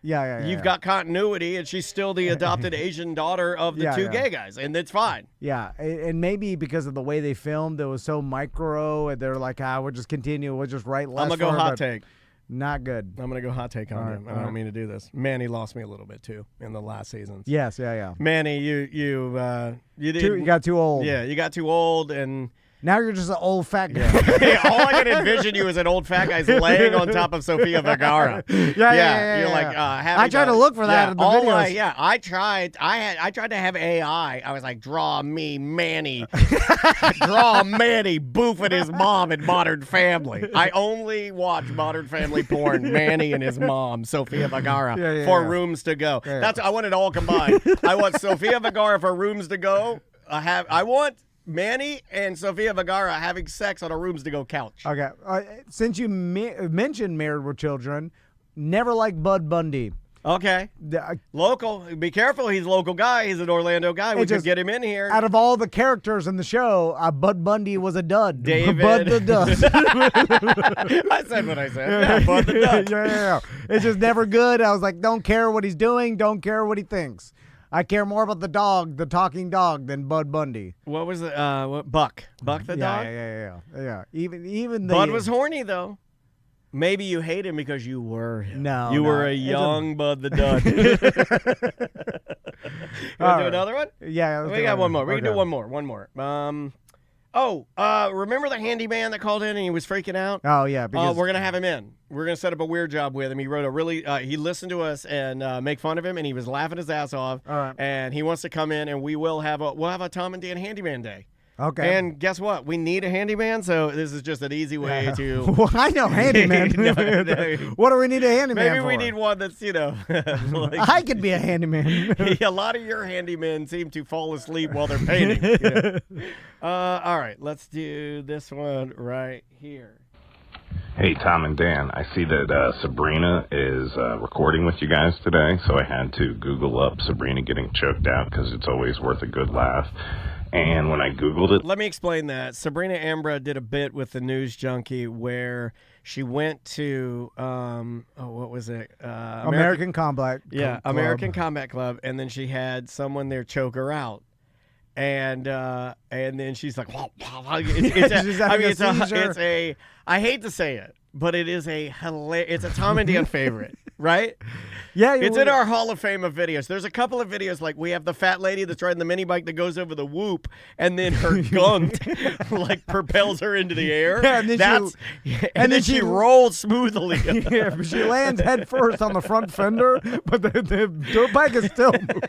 you've got continuity, and she's still the adopted Asian daughter of the two gay guys, and it's fine. Yeah, and maybe because of the way they filmed, it was so micro, and they're like, we'll just continue, we'll just write less. I'm gonna go hot take. Not good. I'm going to go hot take on him. I don't mean to do this. Manny lost me a little bit, too, in the last seasons. Yes, yeah. Manny, you got too old. Yeah, you got too old, and now you're just an old fat guy. All I can envision you as an old fat guy is laying on top of Sofia Vergara. Yeah. You're like, I tried to look for that in the videos. I tried. I tried to have AI. I was like, draw me Manny. Draw Manny boofing his mom in Modern Family. I only watch Modern Family porn. Manny and his mom, Sofia Vergara, for Rooms to Go. I want it all combined. I want Sofia Vergara for Rooms to Go. I want Manny and Sofia Vergara having sex on a Rooms to Go couch. Okay. Since you mentioned Married with Children, never liked Bud Bundy. Okay. Local. Be careful. He's a local guy. He's an Orlando guy. We could get him in here. Out of all the characters in the show, Bud Bundy was a dud. David. Bud the dud. I said what I said. Yeah, Bud the dud. Yeah. It's just never good. I was like, don't care what he's doing. Don't care what he thinks. I care more about the dog, the talking dog, than Bud Bundy. What was it? Buck? Buck the dog? Yeah. Even Bud was horny though. Maybe you hate him because you were him. No, you were a young Bud the Dud. You want to do another one? Yeah. We got one more. We can do one more. Oh, remember the handyman that called in and he was freaking out? Oh, yeah. Because we're going to have him in. We're going to set up a weird job with him. He wrote a really, he listened to us and make fun of him, and he was laughing his ass off. All right. And he wants to come in, and we'll have a Tom and Dan handyman day. Okay. And guess what? We need a handyman, so this is just an easy way to. Well, I know handyman. No. What do we need a handyman Maybe for? we need one that's, like, I could be a handyman. a lot of your handymen seem to fall asleep while they're painting. All right, let's do this one right here. Hey, Tom and Dan, I see that Sabrina is recording with you guys today, so I had to Google up Sabrina getting choked out because it's always worth a good laugh. And when I Googled it... Let me explain that. Sabrina Ambra did a bit with the News Junkie where she went to, what was it? American Combat Club. Yeah, American Combat Club, and then she had someone there choke her out. And then she's like, it's a, I hate to say it, but it is it's a Tom and Dan favorite, right? Yeah, it's in our Hall of Fame of videos. There's a couple of videos, like we have the fat lady that's riding the mini bike that goes over the whoop, and then her gunt like propels her into the air. Yeah, and then she rolls smoothly. Yeah, but she lands head first on the front fender, but the dirt bike is still moving.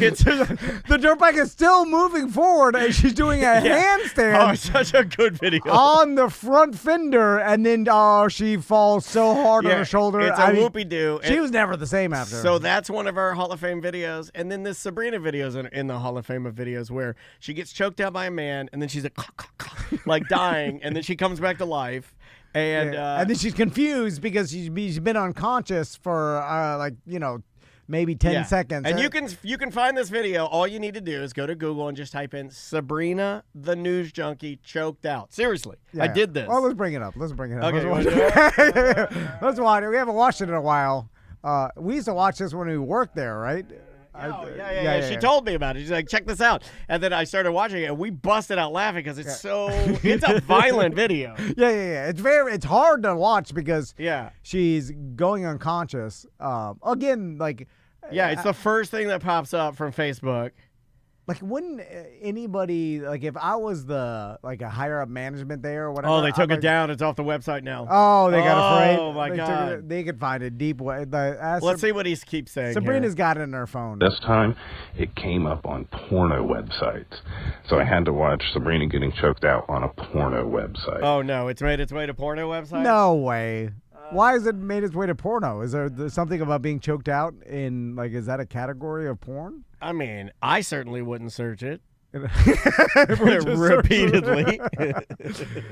The dirt bike is still moving forward, and she's doing a handstand. Oh, such a good video on the front fender, and then she falls so hard on her shoulder. It's a whoopie-doo. She was never the same after. So that's one of our Hall of Fame videos. And then this Sabrina video is in the Hall of Fame of videos where she gets choked out by a man, and then she's like dying, and then she comes back to life. And then she's confused because she's been unconscious for maybe 10 seconds. And you can find this video. All you need to do is go to Google and just type in Sabrina the News Junkie choked out. Seriously, I did this. Well, let's bring it up. Okay, let's watch it. We haven't watched it in a while. We used to watch this when we worked there, right? Yeah. She told me about it. She's like, check this out. And then I started watching it, and we busted out laughing because it's it's a violent video. Yeah. It's hard to watch because she's going unconscious. Again, like... Yeah, it's the first thing that pops up from Facebook. Like, wouldn't anybody, like, if I was a higher up management there or whatever. Oh, they took it down. It's off the website now. Oh, they got afraid. Oh, my God. They could find it deep way. Let's see what he keeps saying. Sabrina's got it in her phone. This time, it came up on porno websites. So I had to watch Sabrina getting choked out on a porno website. Oh, no. It's made its way to porno websites? No way. Why has it made its way to porno? Is there something about being choked out in, like, is that a category of porn? I mean, I certainly wouldn't search it. Repeatedly.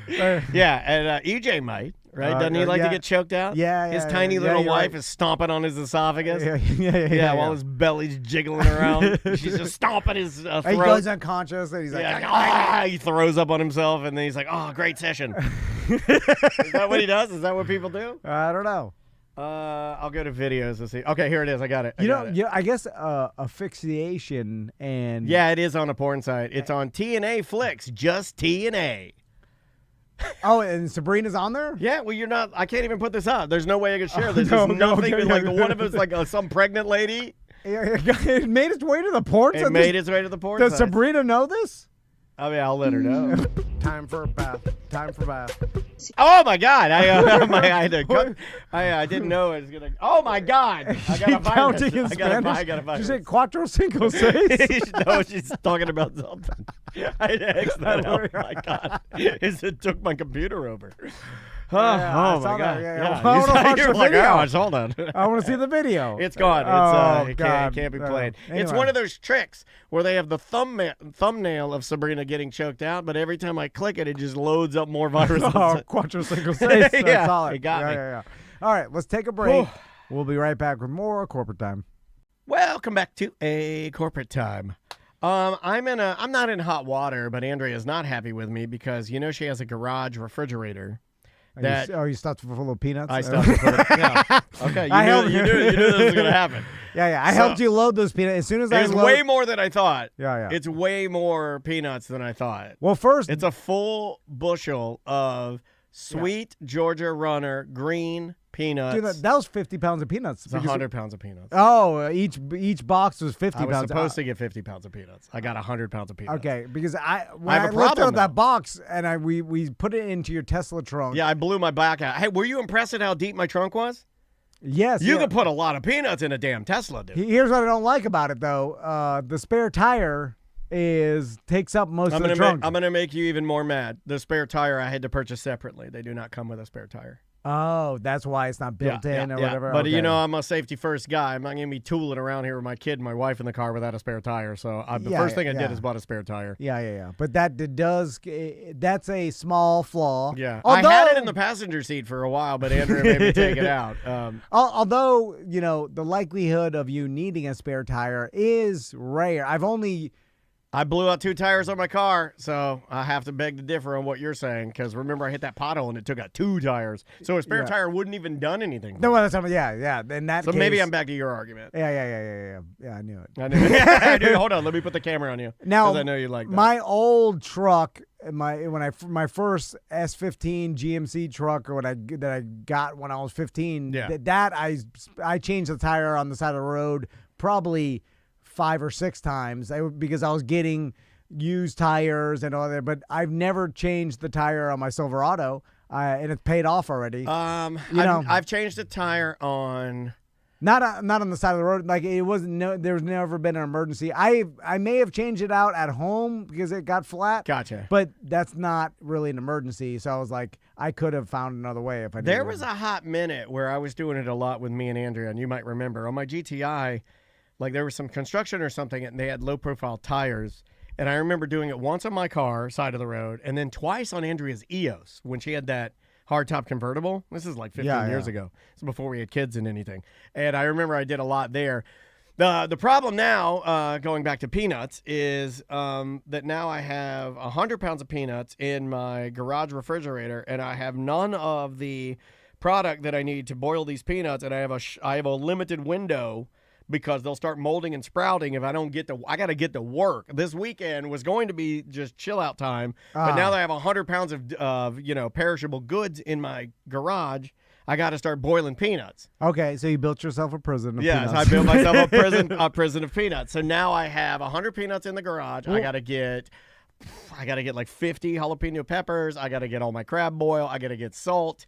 Yeah, and EJ might, right? Doesn't he like to get choked out? Yeah. His tiny little wife is stomping on his esophagus. Yeah, while his belly's jiggling around. She's just stomping his throat. He goes unconscious, and he's like, he throws up on himself, and then he's like, oh, great session. Is that what he does? Is that what people do? I don't know. I'll go to videos and see. Okay, here it is. I got it. I guess asphyxiation and... Yeah, it is on a porn site. It's on TNA Flicks, just TNA. Oh, and Sabrina's on there? Yeah, well, you're not... I can't even put this up. There's no way I can share this. There's nothing... Like, one of it's like some pregnant lady. It made its way to the porn site? It made its way to the porn site. Does Sabrina know this? I mean, I'll let her know. Time for bath. Oh my God! I didn't know it was gonna. Oh my God! I got a virus. Counting in Spanish. I got a virus. She said cuatro, cinco, seis. No, she's talking about something. I had to X that out. Oh my God! It took my computer over. Oh my God! I want to watch the video. Hold on. I want to see the video. It's gone. It can't be played. Anyway. It's one of those tricks where they have the thumbnail of Sabrina getting choked out, but every time I click it, it just loads up more viruses. Cuatro, cinco, seis. Yeah, solid. it got me. Yeah. All right, let's take a break. We'll be right back with more corporate time. Welcome back to a corporate time. I'm not in hot water, but Andrea's not happy with me because she has a garage refrigerator. You stuffed full of peanuts? I stuffed it full of peanuts. Okay, you knew this was going to happen. Yeah. I helped you load those peanuts. As soon as it's way more than I thought. Yeah. It's way more peanuts than I thought. Well, first... It's a full bushel of Sweet Georgia Runner, green peanuts. Dude, that was 50 pounds of peanuts. It's 100 pounds of peanuts. Oh, each box was 50 pounds. I was supposed to get 50 pounds of peanuts. I got 100 pounds of peanuts. Okay, because when I lifted up that box and we put it into your Tesla trunk. Yeah, I blew my back out. Hey, were you impressed at how deep my trunk was? Yes. You could put a lot of peanuts in a damn Tesla, dude. Here's what I don't like about it, though. The spare tire takes up most of the trunk. I'm going to make you even more mad. The spare tire I had to purchase separately. They do not come with a spare tire. Oh, that's why it's not built in or whatever. But, okay. I'm a safety first guy. I'm not going to be tooling around here with my kid and my wife in the car without a spare tire. So the first thing I did is bought a spare tire. Yeah. But that's a small flaw. Yeah. I had it in the passenger seat for a while, but Andrea made me take it out. Although, the likelihood of you needing a spare tire is rare. I blew out 2 tires on my car, so I have to beg to differ on what you're saying, because remember I hit that pothole and it took out 2 tires. So a spare tire wouldn't even done anything. No, that's yeah. In that case, maybe I'm back to your argument. Yeah, I knew it. Dude, hold on, let me put the camera on you. Now, because I know you like that. My old truck, my first S15 GMC truck, or that I got when I was 15, I changed the tire on the side of the road probably 5 or 6 times because I was getting used tires and all that, but I've never changed the tire on my Silverado, and it's paid off already. I've changed the tire on not on the side of the road. Like it wasn't. There's never been an emergency. I may have changed it out at home because it got flat. Gotcha. But that's not really an emergency. So I was like, I could have found another way if I. There was a hot minute where I was doing it a lot with me and Andrea, and you might remember on my GTI. Like there was some construction or something, and they had low-profile tires. And I remember doing it once on my car, side of the road, and then twice on Andrea's EOS when she had that hardtop convertible. This is like 15 years ago. It's before we had kids and anything. And I remember I did a lot there. The problem now, going back to peanuts, is that now I have 100 pounds of peanuts in my garage refrigerator, and I have none of the product that I need to boil these peanuts, and I have a limited window because they'll start molding and sprouting if I don't I got to get to work. This weekend was going to be just chill out time, but now that I have 100 pounds of perishable goods in my garage, I got to start boiling peanuts. Okay, so you built yourself a prison of peanuts. I built myself a prison of peanuts. So now I have 100 peanuts in the garage. I got to get like 50 jalapeno peppers. I got to get all my crab boil. I got to get salt.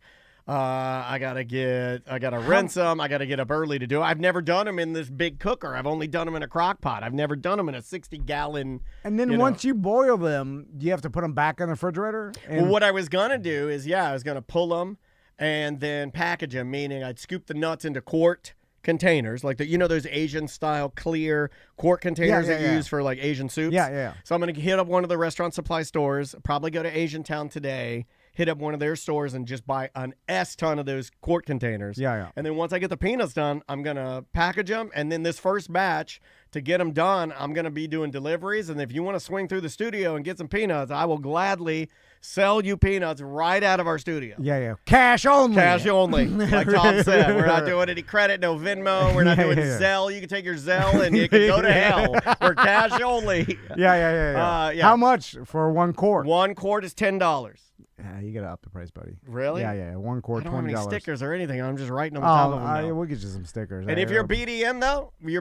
I gotta rinse them. I gotta get up early to do it. I've never done them in this big cooker. I've only done them in a crock pot. I've never done them in a 60-gallon. And then once you boil them, do you have to put them back in the refrigerator? Well, what I was gonna do is, I was gonna pull them and then package them, meaning I'd scoop the nuts into quart containers, like those Asian-style clear quart containers that you use for like Asian soups. Yeah. So I'm gonna hit up one of the restaurant supply stores. Probably go to Asian Town today. Hit up one of their stores and just buy an S-ton of those quart containers. Yeah. And then once I get the peanuts done, I'm going to package them. And then this first batch, to get them done, I'm going to be doing deliveries. And if you want to swing through the studio and get some peanuts, I will gladly sell you peanuts right out of our studio. Yeah. Cash only. Cash only. Like Tom said, we're not doing any credit, no Venmo. We're not doing Zelle. You can take your Zelle and it can go to hell. We're cash only. Yeah. How much for 1 quart? 1 quart is $10. Yeah, you gotta up the price, buddy. Really? Yeah. 1 quart, $20. I don't have any stickers or anything. I'm just writing on the top of them now. We'll get you some stickers. And if you're BDM, though, you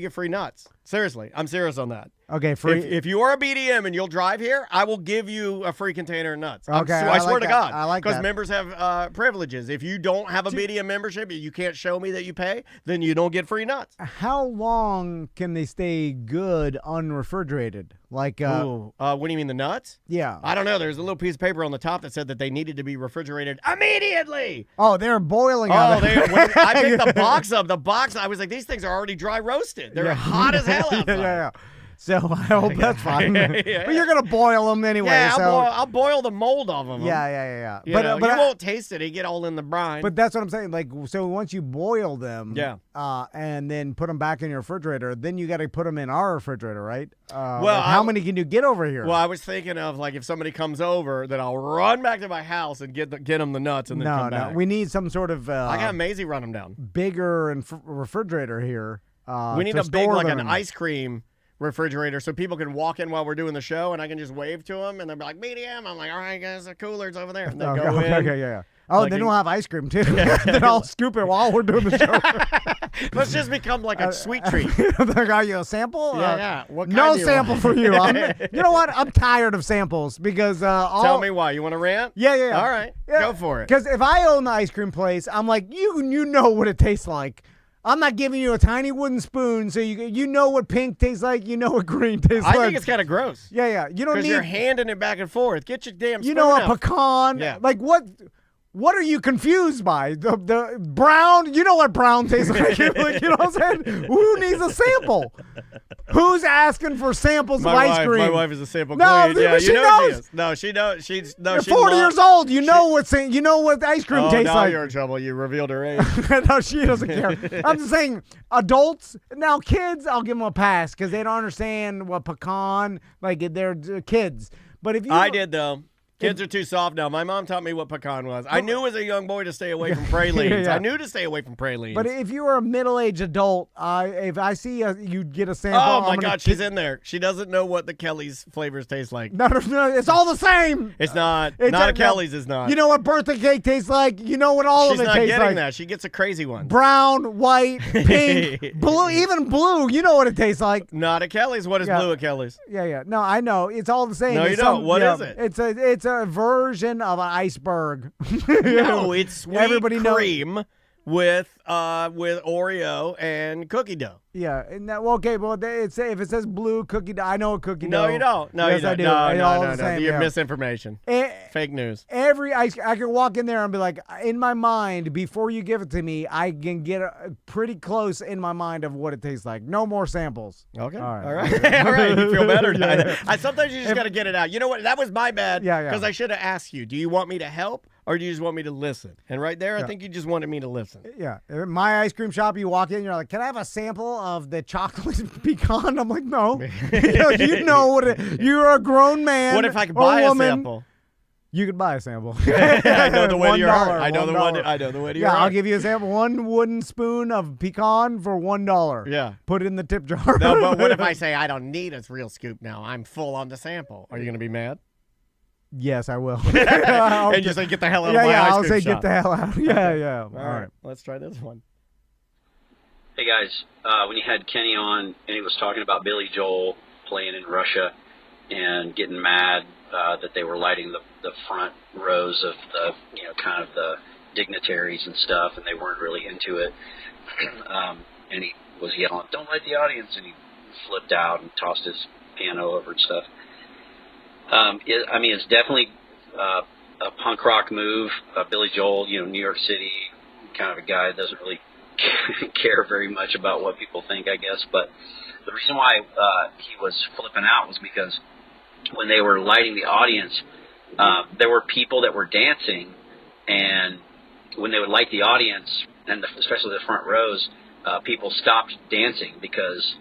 get free nuts. Seriously, I'm serious on that. Okay, free. If you are a BDM and you'll drive here, I will give you a free container of nuts. Okay, I swear to God. I like that. Because members have privileges. If you don't have a BDM membership, you can't show me that you pay, then you don't get free nuts. How long can they stay good unrefrigerated? Like, what do you mean, the nuts? Yeah. I don't know. There's a little piece of paper on the top that said that they needed to be refrigerated immediately. Oh, they're boiling. When I picked the box up, I was like, these things are already dry roasted. They're hot as hell outside. Yeah. So I hope that's fine. But you're gonna boil them anyway. Yeah, so. I'll boil the mold off of them. Yeah. But you won't taste it. They get all in the brine. But that's what I'm saying. Like, so once you boil them, yeah, and then put them back in your refrigerator, then you got to put them in our refrigerator, right? Well, how many can you get over here? Well, I was thinking of like if somebody comes over, that I'll run back to my house and get them the nuts and then come back. No, we need some sort of. I got Maisie run them down. Bigger refrigerator here. We need a big, like an ice cream refrigerator so people can walk in while we're doing the show, and I can just wave to them, and they'll be like, medium. I'm like, all right, guys, the cooler's over there. And they go in. Okay, yeah. Oh, Like then we'll have ice cream, too. Then I'll scoop it while we're doing the show. Let's just become like a sweet treat. Are you a sample? Yeah. What kind no do you sample want? for you. You know what? I'm tired of samples because Tell me why. You want to rant? Yeah. All right. Go for it. Because if I own the ice cream place, I'm like, you know what it tastes like. I'm not giving you a tiny wooden spoon, so you know what pink tastes like. You know what green tastes like. I think it's kind of gross. Yeah. You don't need. Because you're handing it back and forth. Get your damn spoon You know, a out. pecan. Yeah. Like what? What are you confused by? The brown? You know what brown tastes like? Like, you know what I'm saying? Who needs a sample? Who's asking for samples of ice cream? My wife is a sample No, queen. Yeah, she you know knows. she is. No, she knows. She's no. You're she 40 loves- years old. You know what ice cream tastes now like. you're in trouble. You revealed her age. No, she doesn't care. I'm just saying, adults now, kids, I'll give them a pass because they don't understand what pecan. Like they're kids. But if you, I did though. Kids are too soft now. My mom taught me what pecan was. I knew as a young boy to stay away from pralines. Yeah. I knew to stay away from pralines. But if you were a middle-aged adult, if I see you get a sample, oh I'm my gonna God, she's in there. She doesn't know what the Kelly's flavors taste like. No, it's all the same. It's not. It's Not a- a Kelly's is not. You know what birthday cake tastes like? You know what all She's of it not tastes getting like? that. She gets a crazy one. Brown, white, pink, blue, even blue. You know what it tastes like. Not a Kelly's. What is Yeah. blue at Kelly's? Yeah. No, I know. It's all the same. No, It's you don't. What yeah, is it? It's a version of an iceberg. No, it's sweet Everybody knows- cream with Oreo and cookie dough. Yeah, and that, well, okay, well, if it says blue cookie dough, I know what cookie dough. No, you don't. No, yes, you don't. I do. No, It's no, all no, the no. same, You're yeah. misinformation. Fake news. I can walk in there and be like, in my mind, before you give it to me, I can get pretty close in my mind of what it tastes like. No more samples. Okay. All right. All right. All right. You feel better? Yeah. Sometimes you just got to get it out. You know what? That was my bad. Yeah. Because I should have asked you, do you want me to help or do you just want me to listen? And right there, I think you just wanted me to listen. Yeah. My ice cream shop, you walk in, you're like, can I have a sample of the chocolate pecan? I'm like, no. You know what you're a grown man. What if I could or buy a woman. sample? You could buy a sample. I know the way to your heart. $1, I know the $1. I know the way to your Yeah, heart. I'll give you a sample. One wooden spoon of pecan for $1. Yeah. Put it in the tip jar. No, but what if I say I don't need a real scoop now? I'm full on the sample. Are you going to be mad? Yes, I will. And you say, get the hell out of my ice I'll cream say shop. get the hell out. Yeah. All right. Let's try this one. Hey guys, when you had Kenny on and he was talking about Billy Joel playing in Russia and getting mad that they were lighting the front rows of the, kind of the dignitaries and stuff, and they weren't really into it, and he was yelling, "Don't light the audience," and he flipped out and tossed his piano over and stuff. It's definitely a punk rock move. Billy Joel, New York City, kind of a guy that doesn't really care very much about what people think, I guess. But the reason why he was flipping out was because when they were lighting the audience, there were people that were dancing, and when they would light the audience, and especially the front rows, people stopped dancing because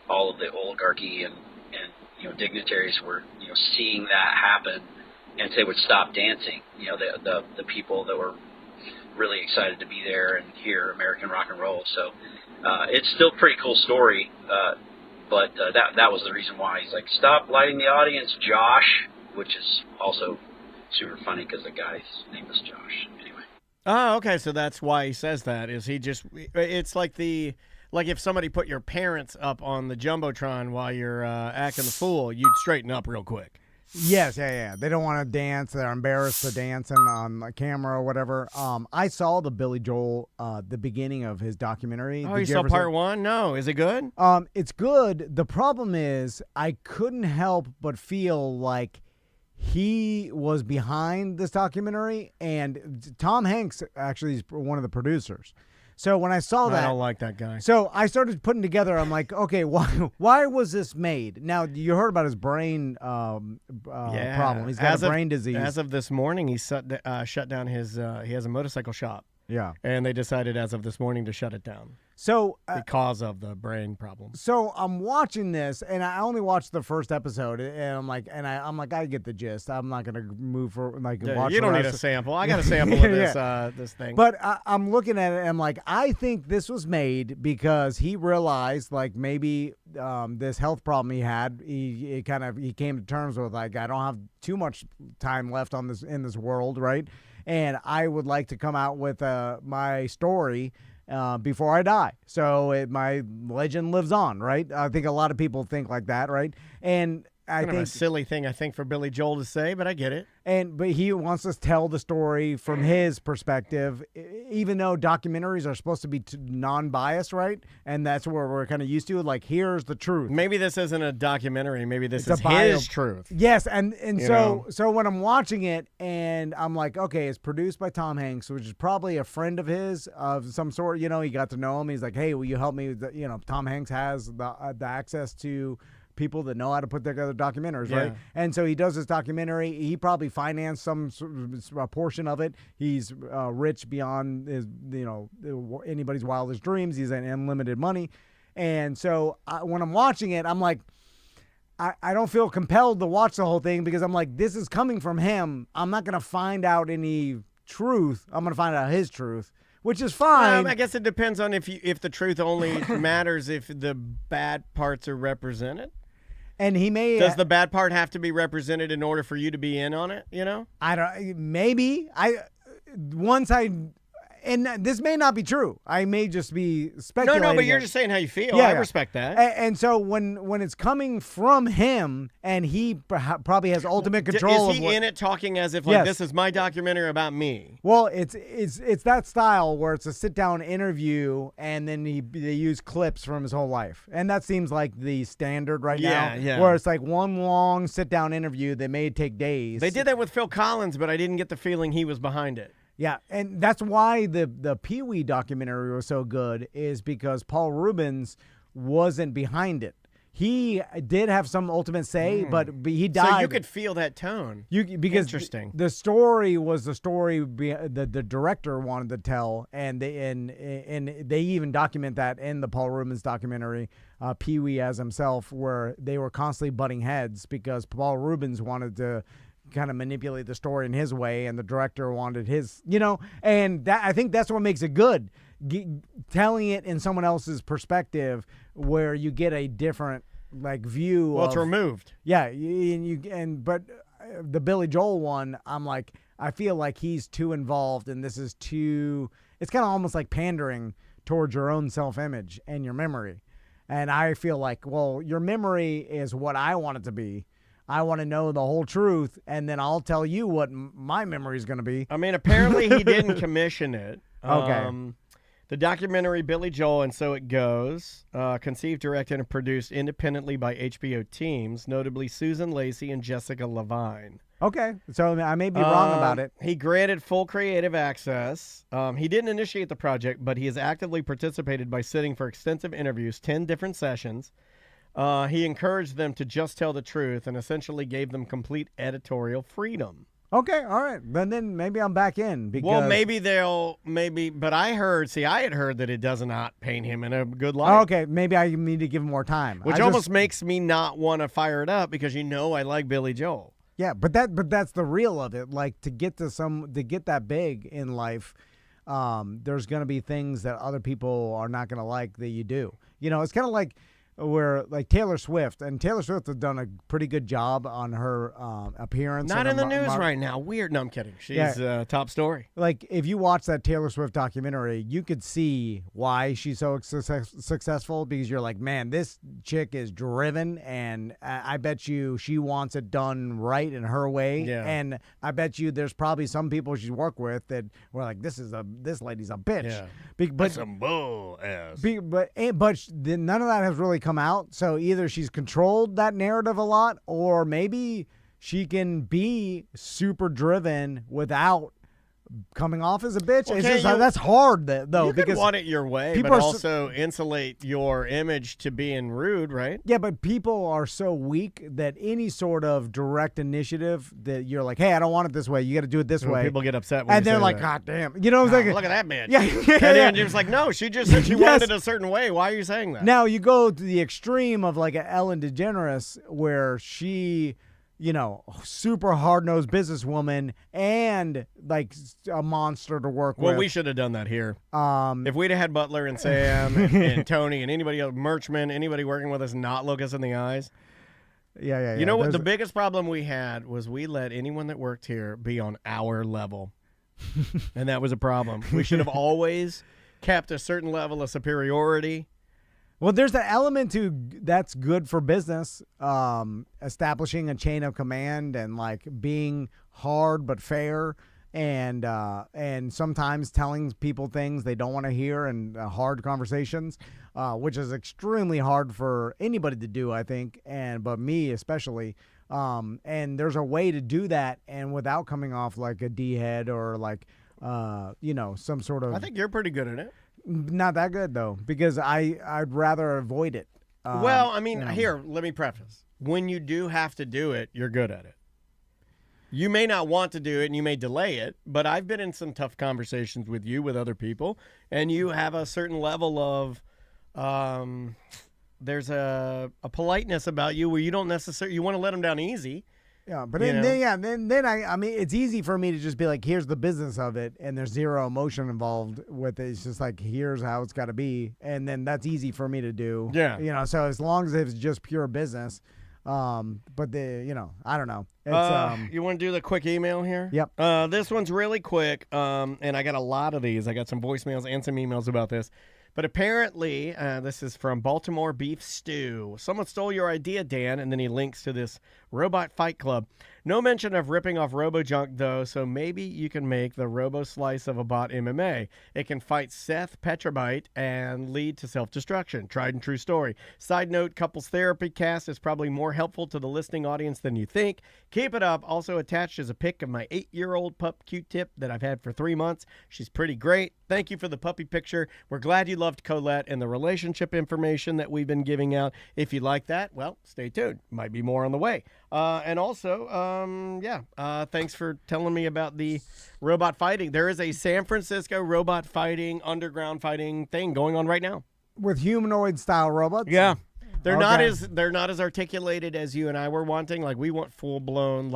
all of the oligarchy and dignitaries were seeing that happen, and they would stop dancing. The people that were really excited to be there and hear American rock and roll. So it's still a pretty cool story, but that was the reason why. He's like, stop lighting the audience, Josh, which is also super funny because the guy's name is Josh. Anyway. Oh, okay. So that's why he says that. Is he just? It's like if somebody put your parents up on the jumbotron while you're acting the fool, you'd straighten up real quick. Yes, yeah. They don't want to dance. They're embarrassed to dance on the camera or whatever. I saw the Billy Joel, the beginning of his documentary. Oh, Did you you saw ever part one? No. Is it good? It's good. The problem is I couldn't help but feel like he was behind this documentary, and Tom Hanks actually is one of the producers. So when I saw that, I don't like that guy. So I started putting together. I'm like, okay, why was this made? Now you heard about his brain problem. He's got a brain disease. As of this morning, he shut down his. He has a motorcycle shop. Yeah. And they decided as of this morning to shut it down. So because of the brain problem. So I'm watching this, and I only watched the first episode, and I'm like, I get the gist. I'm not gonna move for watch. You don't need a sample. I got a sample of this this thing. But I'm looking at it, and I'm like, I think this was made because he realized like maybe this health problem he had. He came to terms with like, I don't have too much time left in this world, right? And I would like to come out with my story before I die. So my legend lives on, right? I think a lot of people think like that, right? And I think a silly thing, I think, for Billy Joel to say, but I get it. But he wants us to tell the story from his perspective, even though documentaries are supposed to be non-biased, right? And that's where we're kind of used to. Like, here's the truth. Maybe this isn't a documentary. Maybe this is his truth. Yes, and so when I'm watching it, and I'm like, okay, it's produced by Tom Hanks, which is probably a friend of his of some sort. You know, he got to know him. He's like, hey, will you help me? Tom Hanks has the access to people that know how to put together documentaries, right? And so he does this documentary. He probably financed some portion of it. He's rich beyond his, anybody's wildest dreams. He's an unlimited money. And so when I'm watching it, I'm like, I don't feel compelled to watch the whole thing because I'm like, this is coming from him. I'm not going to find out any truth. I'm going to find out his truth, which is fine. I guess it depends on if the truth only matters if the bad parts are represented. And he may. Does the bad part have to be represented in order for you to be in on it? I don't. Maybe and this may not be true. I may just be speculating. No, but you're just saying how you feel. I respect that. And so when it's coming from him, and he probably has ultimate control. Is he in it talking as if like this is my documentary about me? Well, it's that style where it's a sit down interview, and then they use clips from his whole life, and that seems like the standard right now. Yeah. Where it's like one long sit down interview that may take days. They did that with Phil Collins, but I didn't get the feeling he was behind it. Yeah, and that's why the Pee-wee documentary was so good, is because Paul Rubens wasn't behind it. He did have some ultimate say, but he died. So you could feel that tone. Because interesting. The story was the story the director wanted to tell, and they even document that in the Paul Rubens documentary, Pee-wee as himself, where they were constantly butting heads because Paul Rubens wanted to kind of manipulate the story in his way, and the director wanted his, and that, I think that's what makes it good, telling it in someone else's perspective where you get a different view. Well, it's removed. Yeah, but the Billy Joel one, I'm like, I feel like he's too involved, and this is too. It's kind of almost like pandering towards your own self-image and your memory, and I feel like, well, your memory is what I want it to be. I want to know the whole truth, and then I'll tell you what my memory is going to be. I mean, apparently he didn't commission it. Okay. The documentary Billy Joel and So It Goes, conceived, directed, and produced independently by HBO teams, notably Susan Lacey and Jessica Levine. Okay, so I may be wrong about it. He granted full creative access. He didn't initiate the project, but he has actively participated by sitting for extensive interviews, 10 different sessions. He encouraged them to just tell the truth and essentially gave them complete editorial freedom. Okay, all right. Then maybe I'm back in. Because... Well, but I had heard that it does not paint him in a good light. Okay, maybe I need to give him more time. Which almost makes me not want to fire it up because I like Billy Joel. Yeah, but that's the real of it. Like to get that big in life, there's going to be things that other people are not going to like that you do. It's kind of like where like Taylor Swift has done a pretty good job on her appearance. Not in the news right now. Weird. No, I'm kidding. She's top story. Like if you watch that Taylor Swift documentary, you could see why she's so successful, because you're like, man, this chick is driven, and I bet you she wants it done right in her way. Yeah. And I bet you there's probably some people she's worked with that were like, this lady's a bitch. Yeah. But some bull ass. But none of that has really come out. So either she's controlled that narrative a lot, or maybe she can be super driven without coming off as a bitch. Well, It's just that's hard though you because can want it your way, people but are also insulate your image to being rude, right? Yeah, but people are so weak that any sort of direct initiative that you're like, hey, I don't want it this way. You got to do it this way. People get upset when and you they're say like, that. God damn. You know what I'm saying? Look at that bitch. Yeah, and then you're just like, no, she just said she Yes. wanted it a certain way. Why are you saying that? Now you go to the extreme of like a Ellen DeGeneres where she, super hard-nosed businesswoman and like a monster to work with. Well, we should have done that here. If we'd have had Butler and Sam and Tony and anybody else, Merchman, anybody working with us not look us in the eyes. Yeah. You know what? The biggest problem we had was we let anyone that worked here be on our level. And that was a problem. We should have always kept a certain level of superiority. Well, there's an element to that's good for business, establishing a chain of command and like being hard but fair, and sometimes telling people things they don't want to hear and hard conversations, which is extremely hard for anybody to do, I think, but me especially. And there's a way to do that, and without coming off like a D-head or like, some sort of. I think you're pretty good at it. Not that good though, because I'd rather avoid it. Well, I mean, here, let me preface. When you do have to do it, you're good at it. You may not want to do it and you may delay it, but I've been in some tough conversations with you, with other people, and you have a certain level of there's a politeness about you where you don't necessarily, you want to let them down easy. Yeah, but then I mean, it's easy for me to just be like, here's the business of it, and there's zero emotion involved with it. It's just like, here's how it's got to be, and then that's easy for me to do. Yeah. So as long as it's just pure business, but I don't know. It's, you want to do the quick email here? Yep. This one's really quick, and I got a lot of these. I got some voicemails and some emails about this. But apparently, this is from Baltimore Beef Stew. Someone stole your idea, Dan, and then he links to this Robot Fight Club. No mention of ripping off RoboJunk, though, so maybe you can make the Robo Slice of a Bot MMA. It can fight Seth Petrobite and lead to self-destruction. Tried and true story. Side note, Couples Therapy Cast is probably more helpful to the listening audience than you think. Keep it up. Also attached is a pic of my 8-year-old pup Q-Tip that I've had for 3 months. She's pretty great. Thank you for the puppy picture. We're glad you loved Colette and the relationship information that we've been giving out. If you like that, well, stay tuned. Might be more on the way. And also, thanks for telling me about the robot fighting. There is a San Francisco robot fighting, underground fighting thing going on right now. With humanoid-style robots? Yeah. They're not as articulated as you and I were wanting. Like, we want full-blown,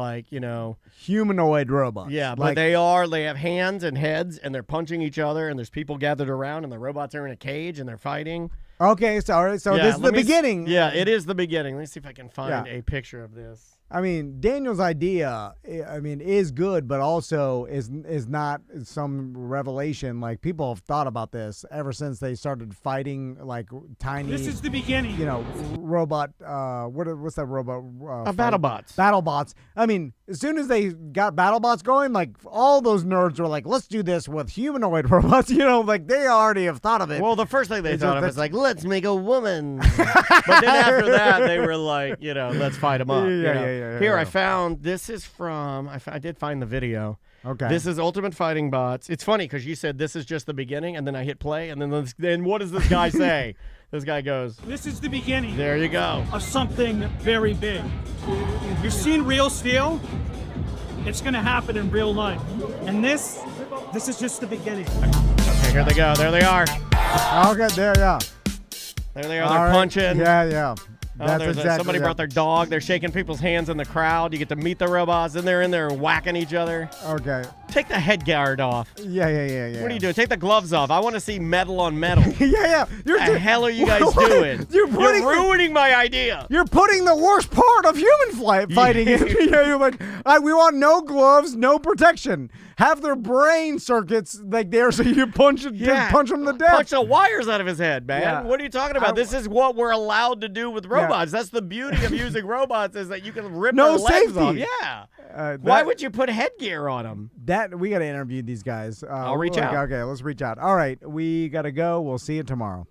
humanoid robots. Yeah, but they have hands and heads, and they're punching each other, and there's people gathered around, and the robots are in a cage, and they're fighting. Okay, so this is the beginning. Yeah, it is the beginning. Let me see if I can find a picture of this. I mean, Daniel's idea, is good, but also is not some revelation. Like, people have thought about this ever since they started fighting, like, tiny. This is the beginning. Robot. What's that robot? BattleBots. BattleBots. I mean, as soon as they got BattleBots going, like, all those nerds were like, let's do this with humanoid robots. Like, they already have thought of it. Well, the first thing they thought of is like, let's make a woman. But then after that, they were like, let's fight them up. Here, I found, this is from, I did find the video. Okay. This is Ultimate Fighting Bots. It's funny because you said this is just the beginning, and then I hit play, and then what does this guy say? This guy goes, this is the beginning. There you go. Of something very big. You've seen real steel? It's going to happen in real life. And this is just the beginning. Okay, here they go. There they are. Okay, there, yeah. There they are. They're punching. Yeah. That's exactly somebody brought their dog. They're shaking people's hands in the crowd. You get to meet the robots. Then they're in there whacking each other. Okay. Take the head guard off. Yeah. What are you doing? Take the gloves off. I want to see metal on metal. Yeah. What the hell are you guys doing? You're ruining my idea. You're putting the worst part of human fighting in. You're like, we want no gloves, no protection. Have their brain circuits like there so you punch them to death. Punch the wires out of his head, man. Yeah. What are you talking about? This is what we're allowed to do with robots. Yeah. That's the beauty of using robots is that you can rip their legs off. Yeah. Why would you put headgear on them? We got to interview these guys. I'll reach out. Okay, let's reach out. All right, we got to go. We'll see you tomorrow.